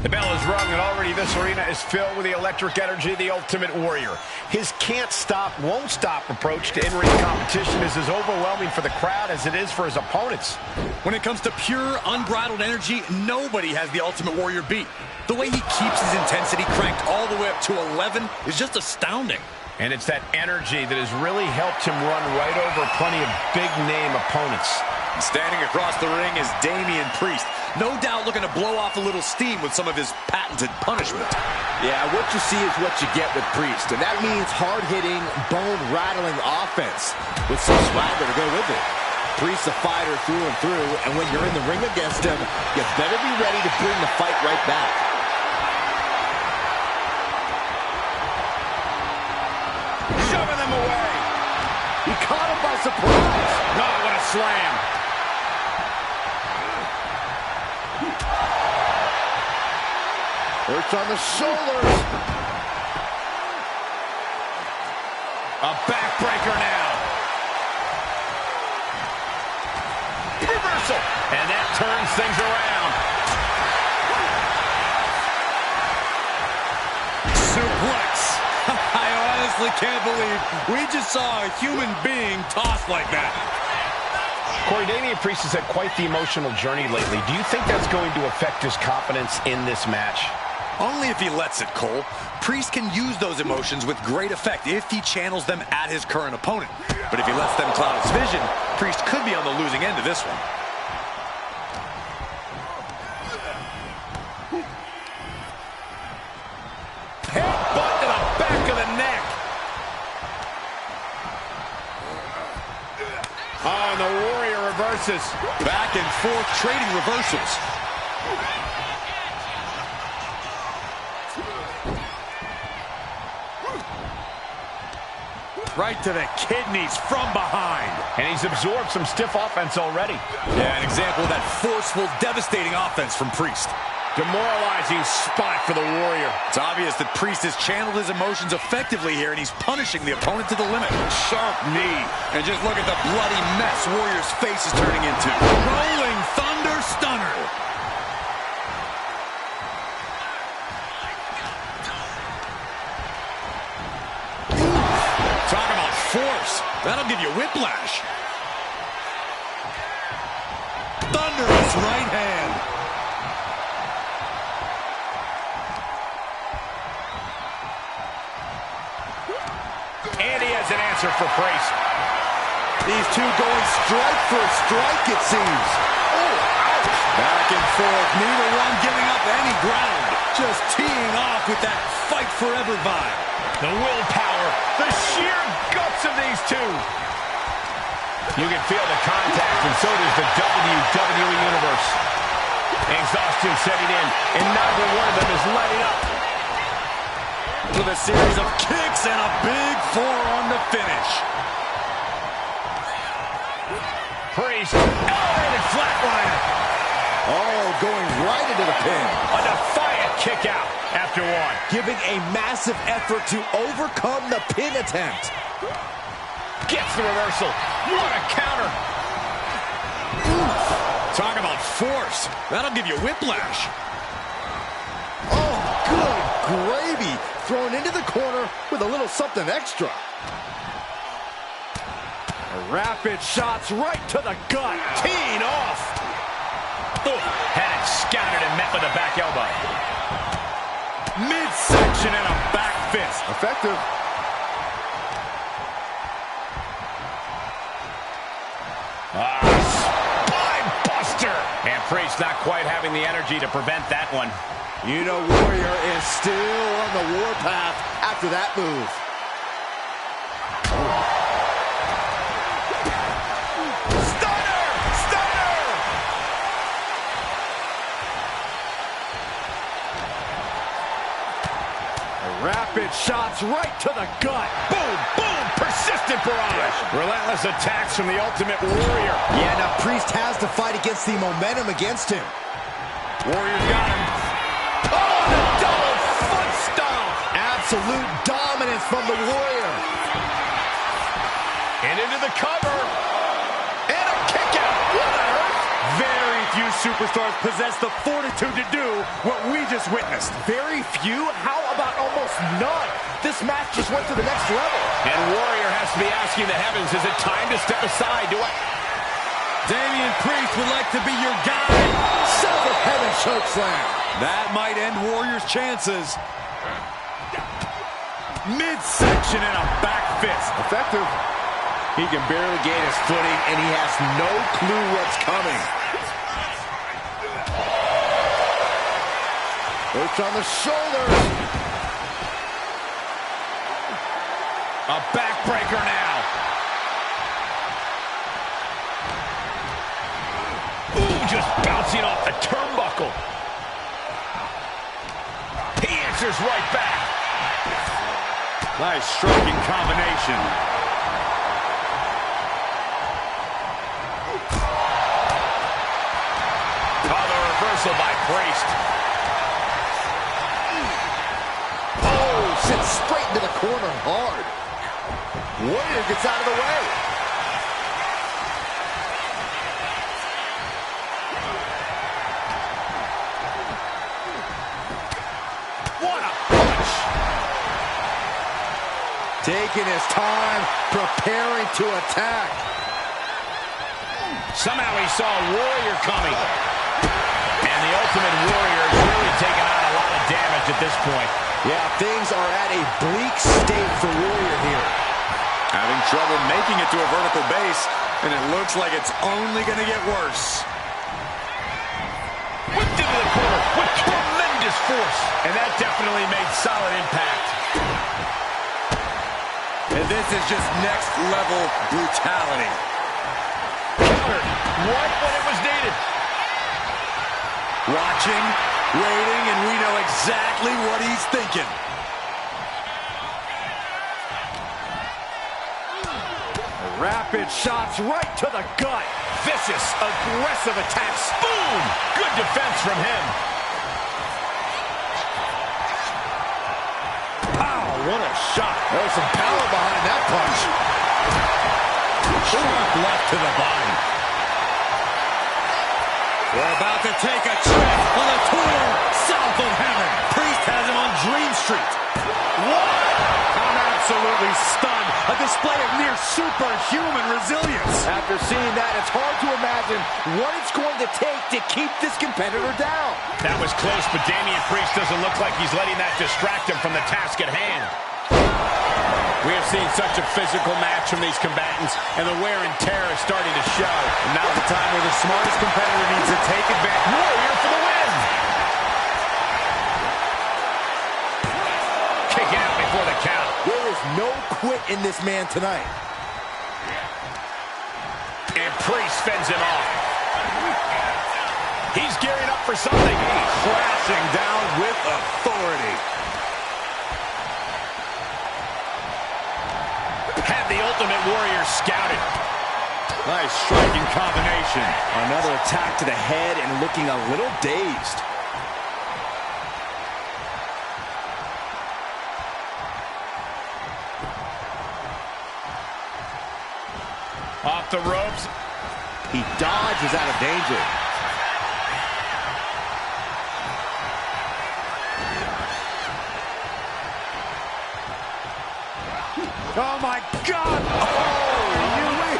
The bell is rung, and already this arena is filled with the electric energy of the Ultimate Warrior. His can't stop, won't stop approach to in-ring competition is as overwhelming for the crowd as it is for his opponents. When it comes to pure, unbridled energy, nobody has the Ultimate Warrior beat. The way he keeps his intensity cranked all the way up to 11 is just astounding. And it's that energy that has really helped him run right over plenty of big-name opponents. Standing across the ring is Damian Priest. No doubt looking to blow off a little steam with some of his patented punishment. Yeah, what you see is what you get with Priest. And that means hard-hitting, bone-rattling offense with some swagger to go with it. Priest's a fighter through and through, and when you're in the ring against him, you better be ready to bring the fight right back. Shoving them away. He caught him by surprise. Oh, what a slam. Perch on the shoulders. A backbreaker now. Reversal. And that turns things around. Suplex. I honestly can't believe we just saw a human being tossed like that. Corey, Damian Priest has had quite the emotional journey lately. Do you think that's going to affect his confidence in this match? Only if he lets it, Cole. Priest can use those emotions with great effect if he channels them at his current opponent. But if he lets them cloud his vision, Priest could be on the losing end of this one. Headbutt to the back of the neck. Oh, and the Warrior reverses. Back and forth trading reversals. Right to the kidneys from behind. And he's absorbed some stiff offense already. Yeah, an example of that forceful, devastating offense from Priest. Demoralizing spot for the Warrior. It's obvious that Priest has channeled his emotions effectively here, and he's punishing the opponent to the limit. Sharp knee. And just look at the bloody mess Warrior's face is turning into. Rolling Thunder Stunner. Talk about force. That'll give you whiplash. Thunderous right hand. And he has an answer for Priest. These two going strike for a strike, it seems. Oh, ouch. Back and forth, neither one giving up any ground. Just teeing off with that fight forever vibe. The willpower, the sheer guts of these two. You can feel the contact, and so does the WWE Universe. Exhaustion setting in, and neither one of them is letting up. With a series of kicks and a big forearm to finish. Priest, elevated flatliner. Oh, going right into the pin. A defiant kick out after one. Giving a massive effort to overcome the pin attempt. Gets the reversal. What a counter. Talk about force. That'll give you whiplash. Oh, good gravy. Thrown into the corner with a little something extra. Rapid shots right to the gut. Teeing off. Ooh, had it scouted and met with a back elbow. Midsection and a back fist. Effective. Spine buster. And Priest not quite having the energy to prevent that one. You know Warrior is still on the warpath after that move. Stunner! Stunner! Rapid shots right to the gut. Boom! Boom! Persistent barrage. Relentless attacks from the Ultimate Warrior. Yeah, now Priest has to fight against the momentum against him. Warrior's got him. Oh, the double foot stomp. Absolute dominance from the Warrior. And into the cover. And a kick out. What on earth? Very few superstars possess the fortitude to do what we just witnessed. Very few? How about almost none? This match just went to the next level. And Warrior has to be asking the heavens, is it time to step aside? Damian Priest would like to be your guy. Son of heaven chokeslam. That might end Warrior's chances. Midsection and a back fist. Effective. He can barely gain his footing, and he has no clue what's coming. Push on the shoulders. A backbreaker now. Ooh, just bouncing off the turnbuckle. He answers right back. Nice striking combination. Oh, the reversal by Priest. Oh, sent straight into the corner hard. Warrior gets out of the way. What a punch! Taking his time, preparing to attack. Somehow he saw Warrior coming. And the Ultimate Warrior is really taking on a lot of damage at this point. Yeah, things are at a bleak state for Warrior here. Having trouble making it to a vertical base, and it looks like it's only going to get worse. Whipped into the corner with tremendous force. And that definitely made solid impact. And this is just next level brutality. Countered right when it was needed. Watching, waiting, and we know exactly what he's thinking. Rapid shots right to the gut. Vicious, aggressive attacks. Boom! Good defense from him. Pow, what a shot. There was some power behind that punch. Sharp left to the body. We're about to take a trip on the tour south of heaven. Priest has him on Dream Street. What? I'm absolutely stunned. A display of near superhuman resilience. After seeing that, it's hard to imagine what it's going to take to keep this competitor down. That was close, but Damian Priest doesn't look like he's letting that distract him from the task at hand. We have seen such a physical match from these combatants, and the wear and tear is starting to show. And now's the time where the smartest competitor needs to take advantage. Warrior for the win! Kicking out before the count. There is no quit in this man tonight. And Priest fends him off. He's gearing up for something. He's crashing down with authority. Had the Ultimate Warrior scouted. Nice striking combination. Another attack to the head and looking a little dazed. Off the ropes. He dodges out of danger. Oh, my God! Oh,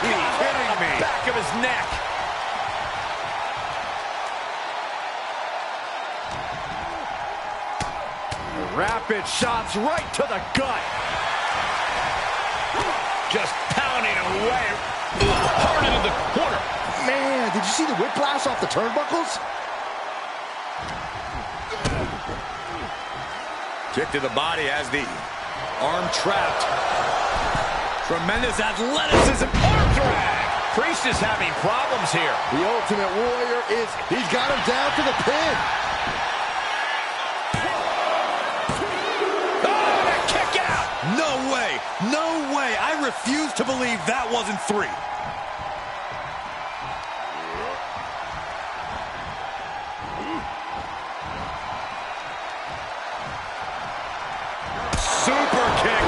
you kidding me? Back of his neck. Rapid shots right to the gut. Just pounding away. Hard into the corner. Man, did you see the whiplash off the turnbuckles? Kick to the body as the arm trapped. Tremendous athleticism. Arm drag. Priest is having problems here. The Ultimate Warrior he's got him down to the pin. Oh, that kick out. No way. No way. I refuse to believe that wasn't 3. Super kick.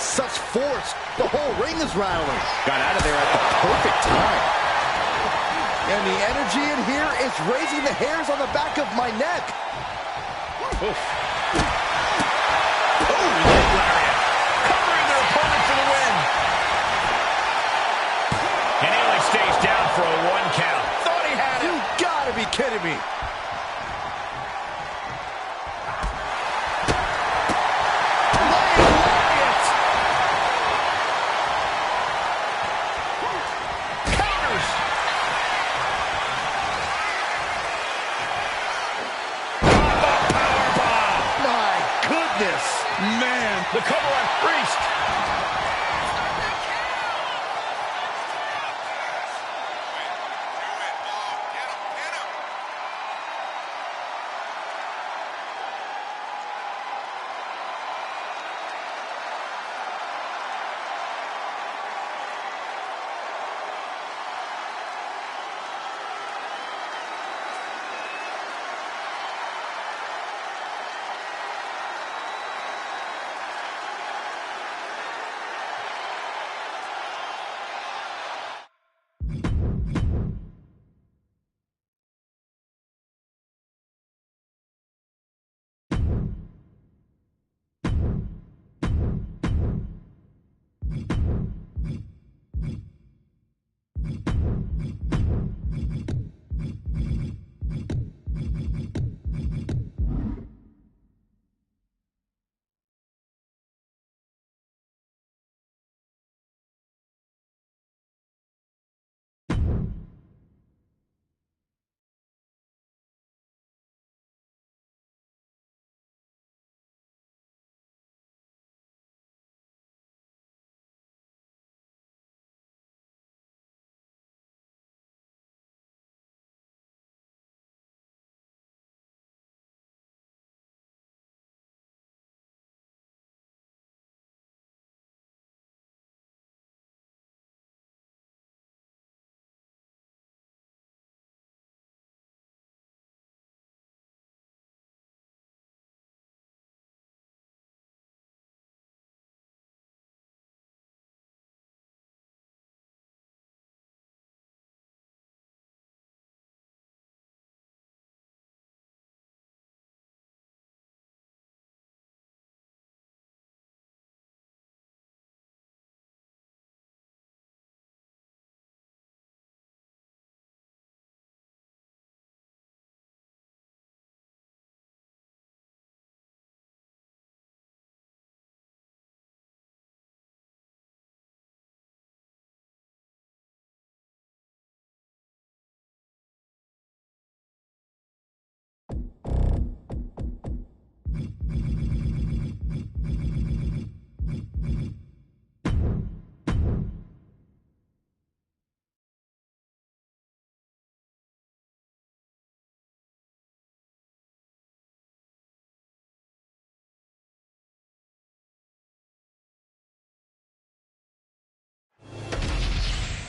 such force. The whole ring is rattling. Got out of there at the perfect time. And the energy in here is raising the hairs on the back of my neck. Oof. Oh, leg lariat. Covering their opponent for the win. And he only stays down for a 1 count. Thought he had it. You gotta be kidding me. Man, the cover on Priest.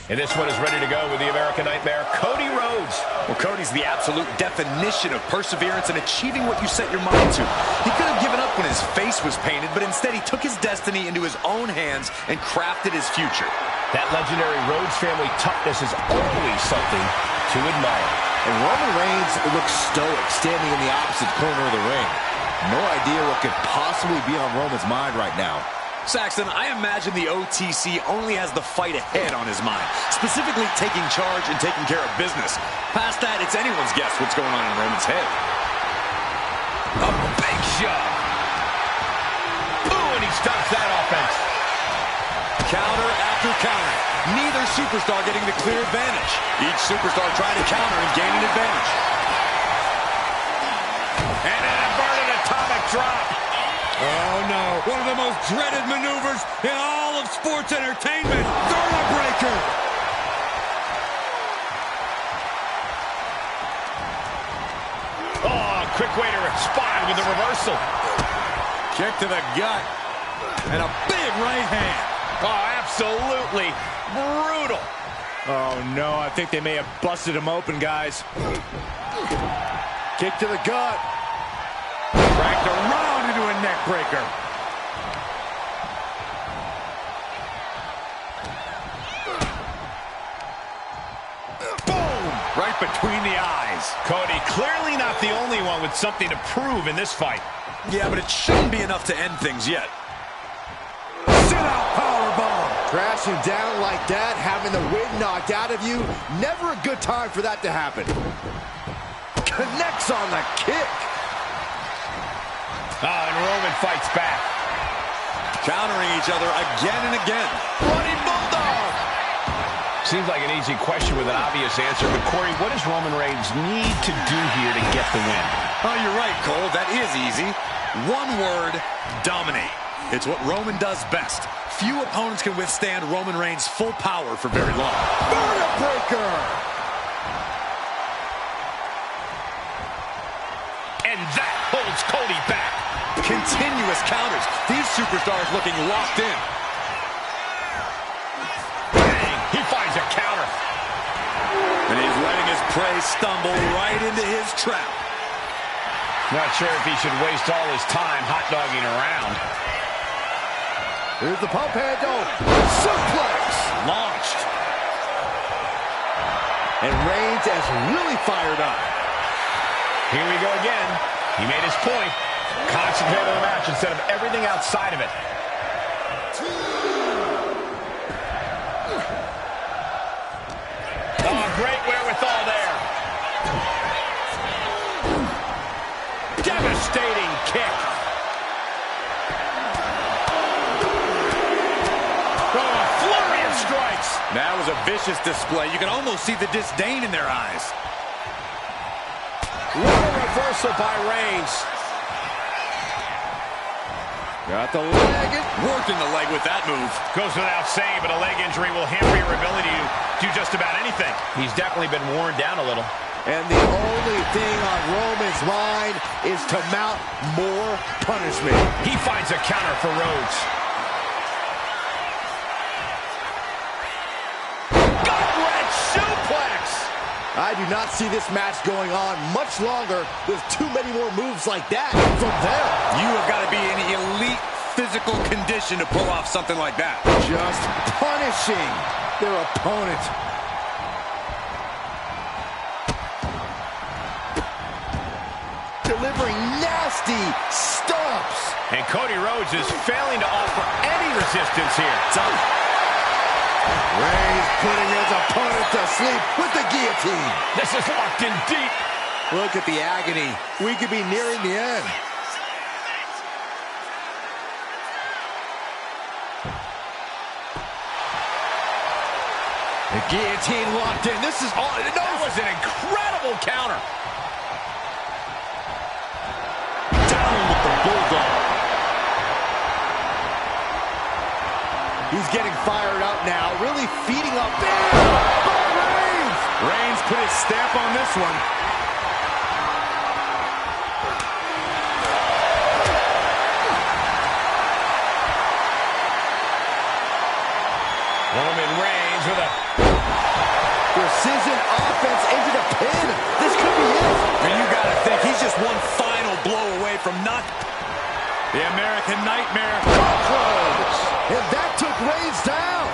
And this one is ready to go with the American Nightmare, Cody Rhodes. Well, Cody's the absolute definition of perseverance and achieving what you set your mind to. He could have given up when his face was painted, but instead he took his destiny into his own hands and crafted his future. That legendary Rhodes family toughness is always something to admire. And Roman Reigns looks stoic, standing in the opposite corner of the ring. No idea what could possibly be on Roman's mind right now. Saxton, I imagine the OTC only has the fight ahead on his mind, specifically taking charge and taking care of business. Past that, it's anyone's guess what's going on in Roman's head. A big shot. Ooh, and he stops that offense. Counter after counter. Neither superstar getting the clear advantage. Each superstar trying to counter and gain an advantage. And an inverted atomic drop. Oh, no. One of the most dreaded maneuvers in all of sports entertainment. Vertebreaker. Oh, quick way to respond with a reversal. Kick to the gut. And a big right hand. Oh, absolutely brutal. Oh, no. I think they may have busted him open, guys. Kick to the gut. Cracked around into a neck breaker. right between the eyes. Cody, clearly not the only one with something to prove in this fight. Yeah, but it shouldn't be enough to end things yet. Sit-out powerbomb. Crashing down like that, having the wind knocked out of you, never a good time for that to happen. Connects on the kick. And Roman fights back. Countering each other again and again. Bloody Bulldog! Seems like an easy question with an obvious answer, but Corey, what does Roman Reigns need to do here to get the win? Oh, you're right, Cole. That is easy. One word, dominate. It's what Roman does best. Few opponents can withstand Roman Reigns' full power for very long. Vertebreaker! And that holds Cody back. Continuous counters. These superstars looking locked in. Bang! He finds a counter. And he's letting his prey stumble right into his trap. Not sure if he should waste all his time hot-dogging around. Here's the pump handle. Suplex! Launched. And Reigns is really fired up. Here we go again. He made his point. Concentrate on the match instead of everything outside of it. Oh, great wherewithal there. Devastating kick. Oh, a flurry of strikes. That was a vicious display. You can almost see the disdain in their eyes. What a reversal by Reigns. Got the leg. Working the leg with that move. Goes without saying, but a leg injury will hamper your ability to do just about anything. He's definitely been worn down a little. And the only thing on Roman's mind is to mount more punishment. He finds a counter for Rhodes. Gut-wrench suplex! I do not see this match going on much longer with too many more moves like that from them. You have got to be in elite physical condition to pull off something like that. Just punishing their opponent. Delivering nasty stomps. And Cody Rhodes is failing to offer any resistance here. Reigns putting his opponent to sleep with the guillotine. This is locked in deep. Look at the agony. We could be nearing the end. The guillotine locked in. This is all. That was an incredible counter. Down with the Bulldog. He's getting fired up now, really feeding up there. But Reigns! Reigns put his stamp on this one. Roman Reigns with a precision offense into the pin. This could be it. And you got to think he's just one final blow away from not. The American Nightmare. Crossroads. And that took Reigns down.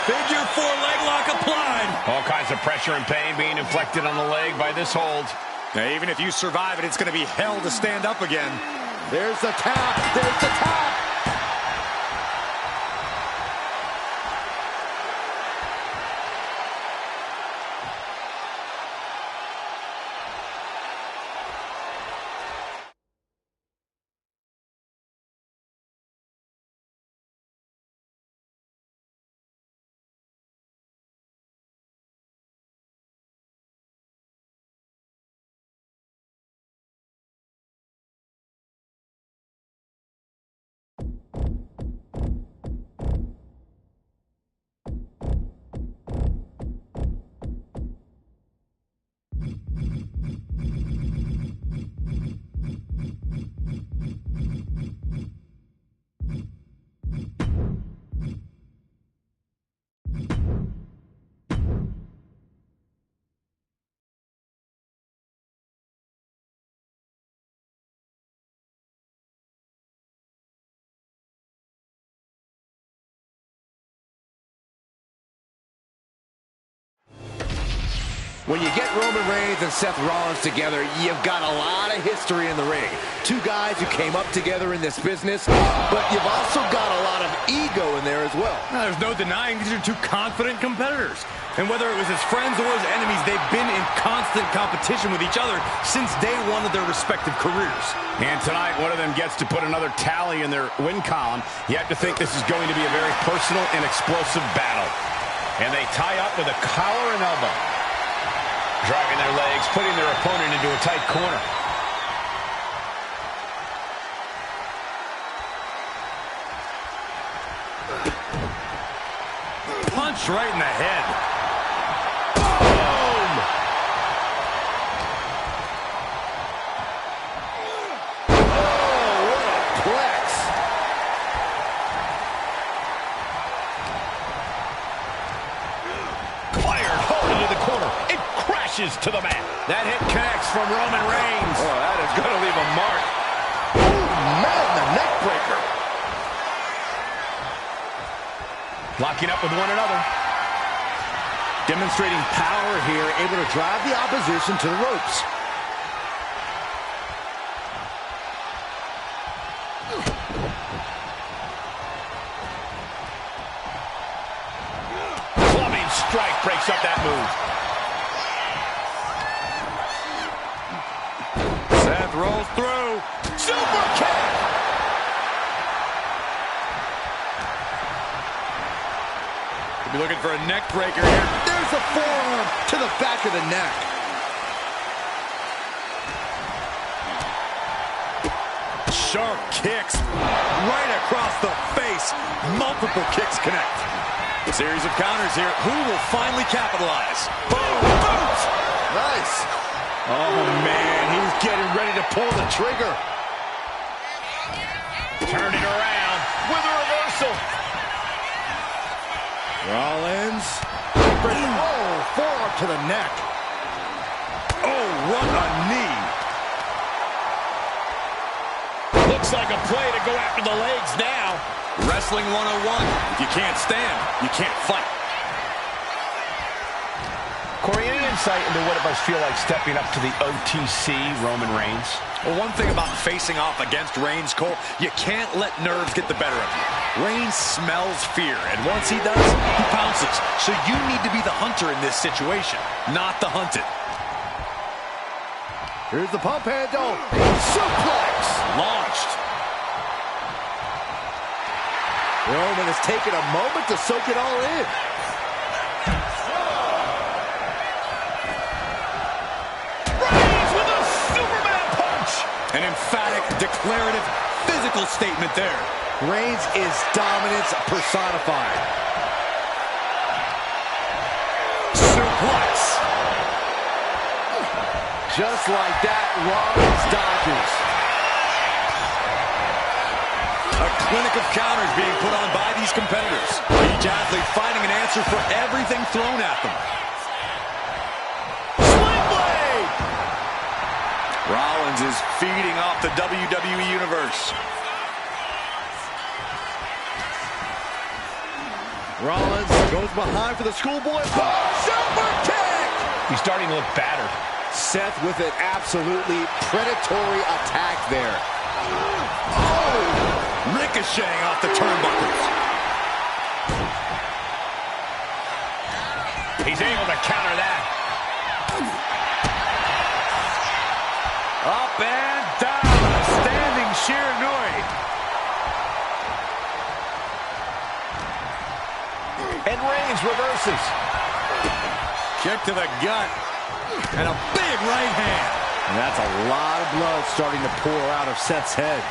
Figure 4 leg lock applied. all kinds of pressure and pain being inflicted on the leg by this hold. Now, even if you survive it, it's going to be hell to stand up again. There's the tap. There's the tap. When you get Roman Reigns and Seth Rollins together, you've got a lot of history in the ring. Two guys who came up together in this business, but you've also got a lot of ego in there as well. There's no denying these are two confident competitors. And whether it was as friends or as enemies, they've been in constant competition with each other since day one of their respective careers. And tonight, one of them gets to put another tally in their win column. You have to think this is going to be a very personal and explosive battle. And they tie up with a collar and elbow. Driving their legs, putting their opponent into a tight corner. Punch right in the head. Boom! Oh, what a plex. Fired hard into the corner. It crashes to the mat. That hit connects from Roman Reigns. Oh, that is going to leave a mark. Ooh, man, the neck breaker. Locking up with one another. Demonstrating power here, able to drive the opposition to the ropes. Clubbing strike breaks up that move. Seth rolls through. Super kick! Could be looking for a neck breaker here. There's a forearm to the back of the neck. Sharp kicks right across the face. Multiple kicks connect. Series of counters here. Who will finally capitalize? Boom! Boot! Nice. Oh, man, he's getting ready to pull the trigger. Turning around with a reversal. Rollins. Oh, forearm to the neck. Oh, what a knee. Looks like a play to go after the legs now. Wrestling 101. If you can't stand, you can't fight. Corey, any insight into what it must feel like stepping up to the OTC Roman Reigns? Well, one thing about facing off against Reigns, Cole, you can't let nerves get the better of you. Reigns smells fear, and once he does, he pounces. So you need to be the hunter in this situation, not the hunted. Here's the pump handle. Suplex. Launched. Roman has taken a moment to soak it all in. Reigns with a Superman punch. An emphatic, declarative, physical statement there. Reigns is dominance personified. Suplex. Just like that, Rollins dodges. A clinic of counters being put on by these competitors. Each athlete finding an answer for everything thrown at them. Sling blade. Rollins is feeding off the WWE Universe. Rollins goes behind for the schoolboy. Super kick! He's starting to look battered. Seth with an absolutely predatory attack there. Oh! Ricocheting off the turnbuckles. He's able to counter that. Up and down. A standing Shiranui. And Reigns reverses. Kick to the gut. And a big right hand. And that's a lot of blood starting to pour out of Seth's head.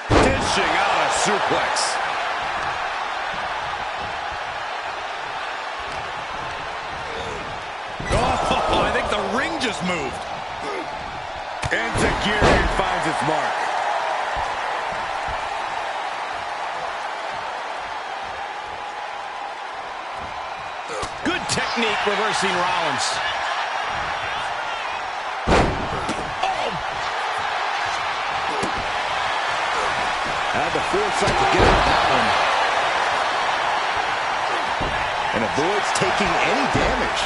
Dishing out a suplex. Oh, I think the ring just moved. Enzuigiri finds its mark. Good technique reversing Rollins. Had the foresight to get out of that one. and avoids taking any damage.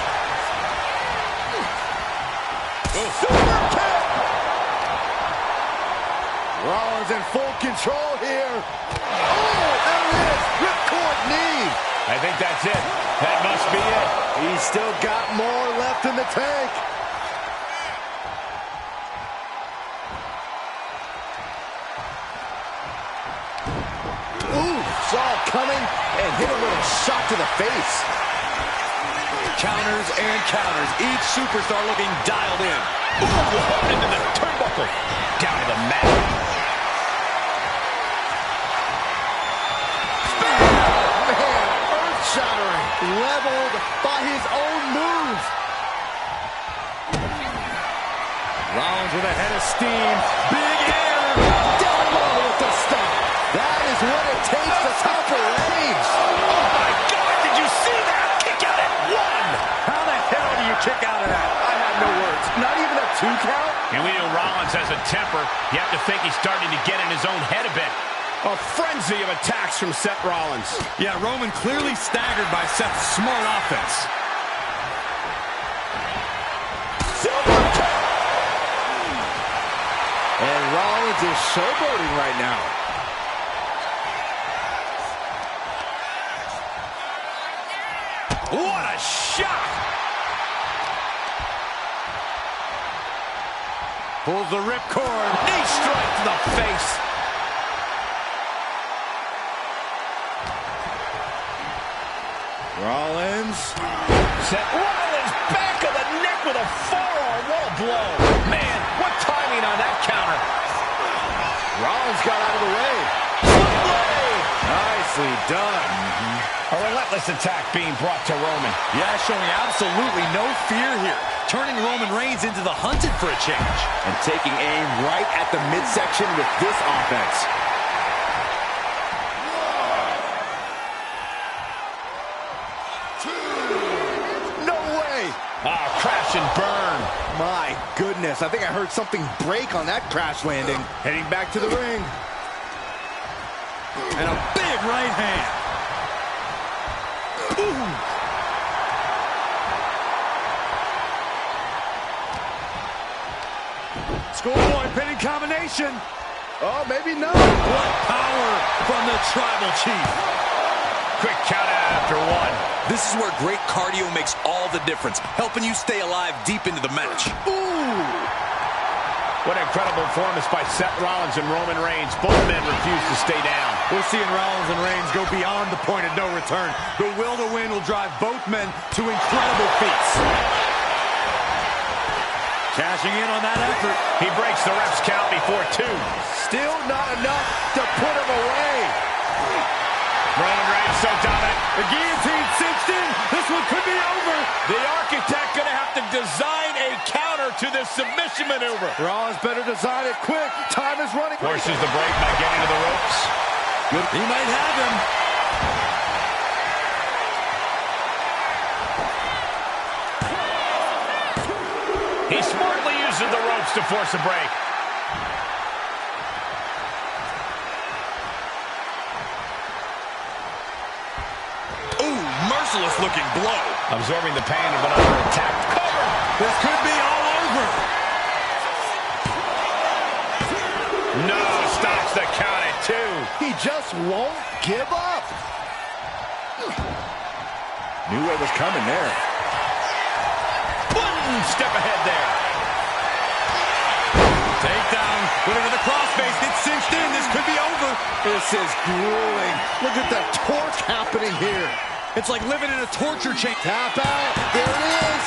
Super kick! Rollins in full control here. Oh, there it is. Ripcord knee. I think that's it. That must be it. He's still got more left in the tank. Ooh, saw it coming and hit him with a shot to the face. Counters and counters. Each superstar looking dialed in. Ooh, into the turnbuckle. Down to the mat. Man, earth-shattering. Leveled by his own move. Rollins with a head of steam. Big air. Down low with the stop. That is what it takes to topple Reigns. Oh, my God. Did you see that? Kick out at one. How the hell do you kick out of that? I have no words. Not even a 2 count? And we know Rollins has a temper. You have to think he's starting to get in his own head a bit. A frenzy of attacks from Seth Rollins. Yeah, Roman clearly staggered by Seth's smart offense. And Rollins is showboating right now. What a shot! Pulls the ripcord. Knee strike to the face. Rollins. Seth Rollins back of the neck with a forearm. What a blow. Man, what timing on that counter. Rollins got out of the way. Nicely done. A relentless attack being brought to Roman. Yeah, showing absolutely no fear here. Turning Roman Reigns into the hunted for a change. And taking aim right at the midsection with this offense. No way! Ah, crash and burn. My goodness, I think I heard something break on that crash landing. Heading back to the ring. And a big right hand. Boom! Schoolboy pinning combination. Oh, maybe not. What power from the tribal chief. Quick count out after one. This is where great cardio makes all the difference, helping you stay alive deep into the match. Ooh! What incredible performance by Seth Rollins and Roman Reigns. Both men refuse to stay down. We're seeing Rollins and Reigns go beyond the point of no return. The will to win will drive both men to incredible feats. Cashing in on that effort. He breaks the ref's count before 2. Still not enough to put him away. Roman Reigns so dominant. The guillotine cinched in. This one could be over. The architect going to have to design a counter to this submission maneuver. Rollins better design it quick. Time is running. Forces the break by getting to the ropes. Good. He might have him. He smartly uses the ropes to force a break. Ooh, merciless looking blow. Absorbing the pain of another attack. Cover! This could be all over. No, stops the count at 2. He just won't give up. Knew what was coming there. One step ahead there. Takedown. Looking at the crossface. It's cinched in. This could be over. This is grueling. Look at the torch happening here. It's like living in a torture chamber. Tap out. There it is.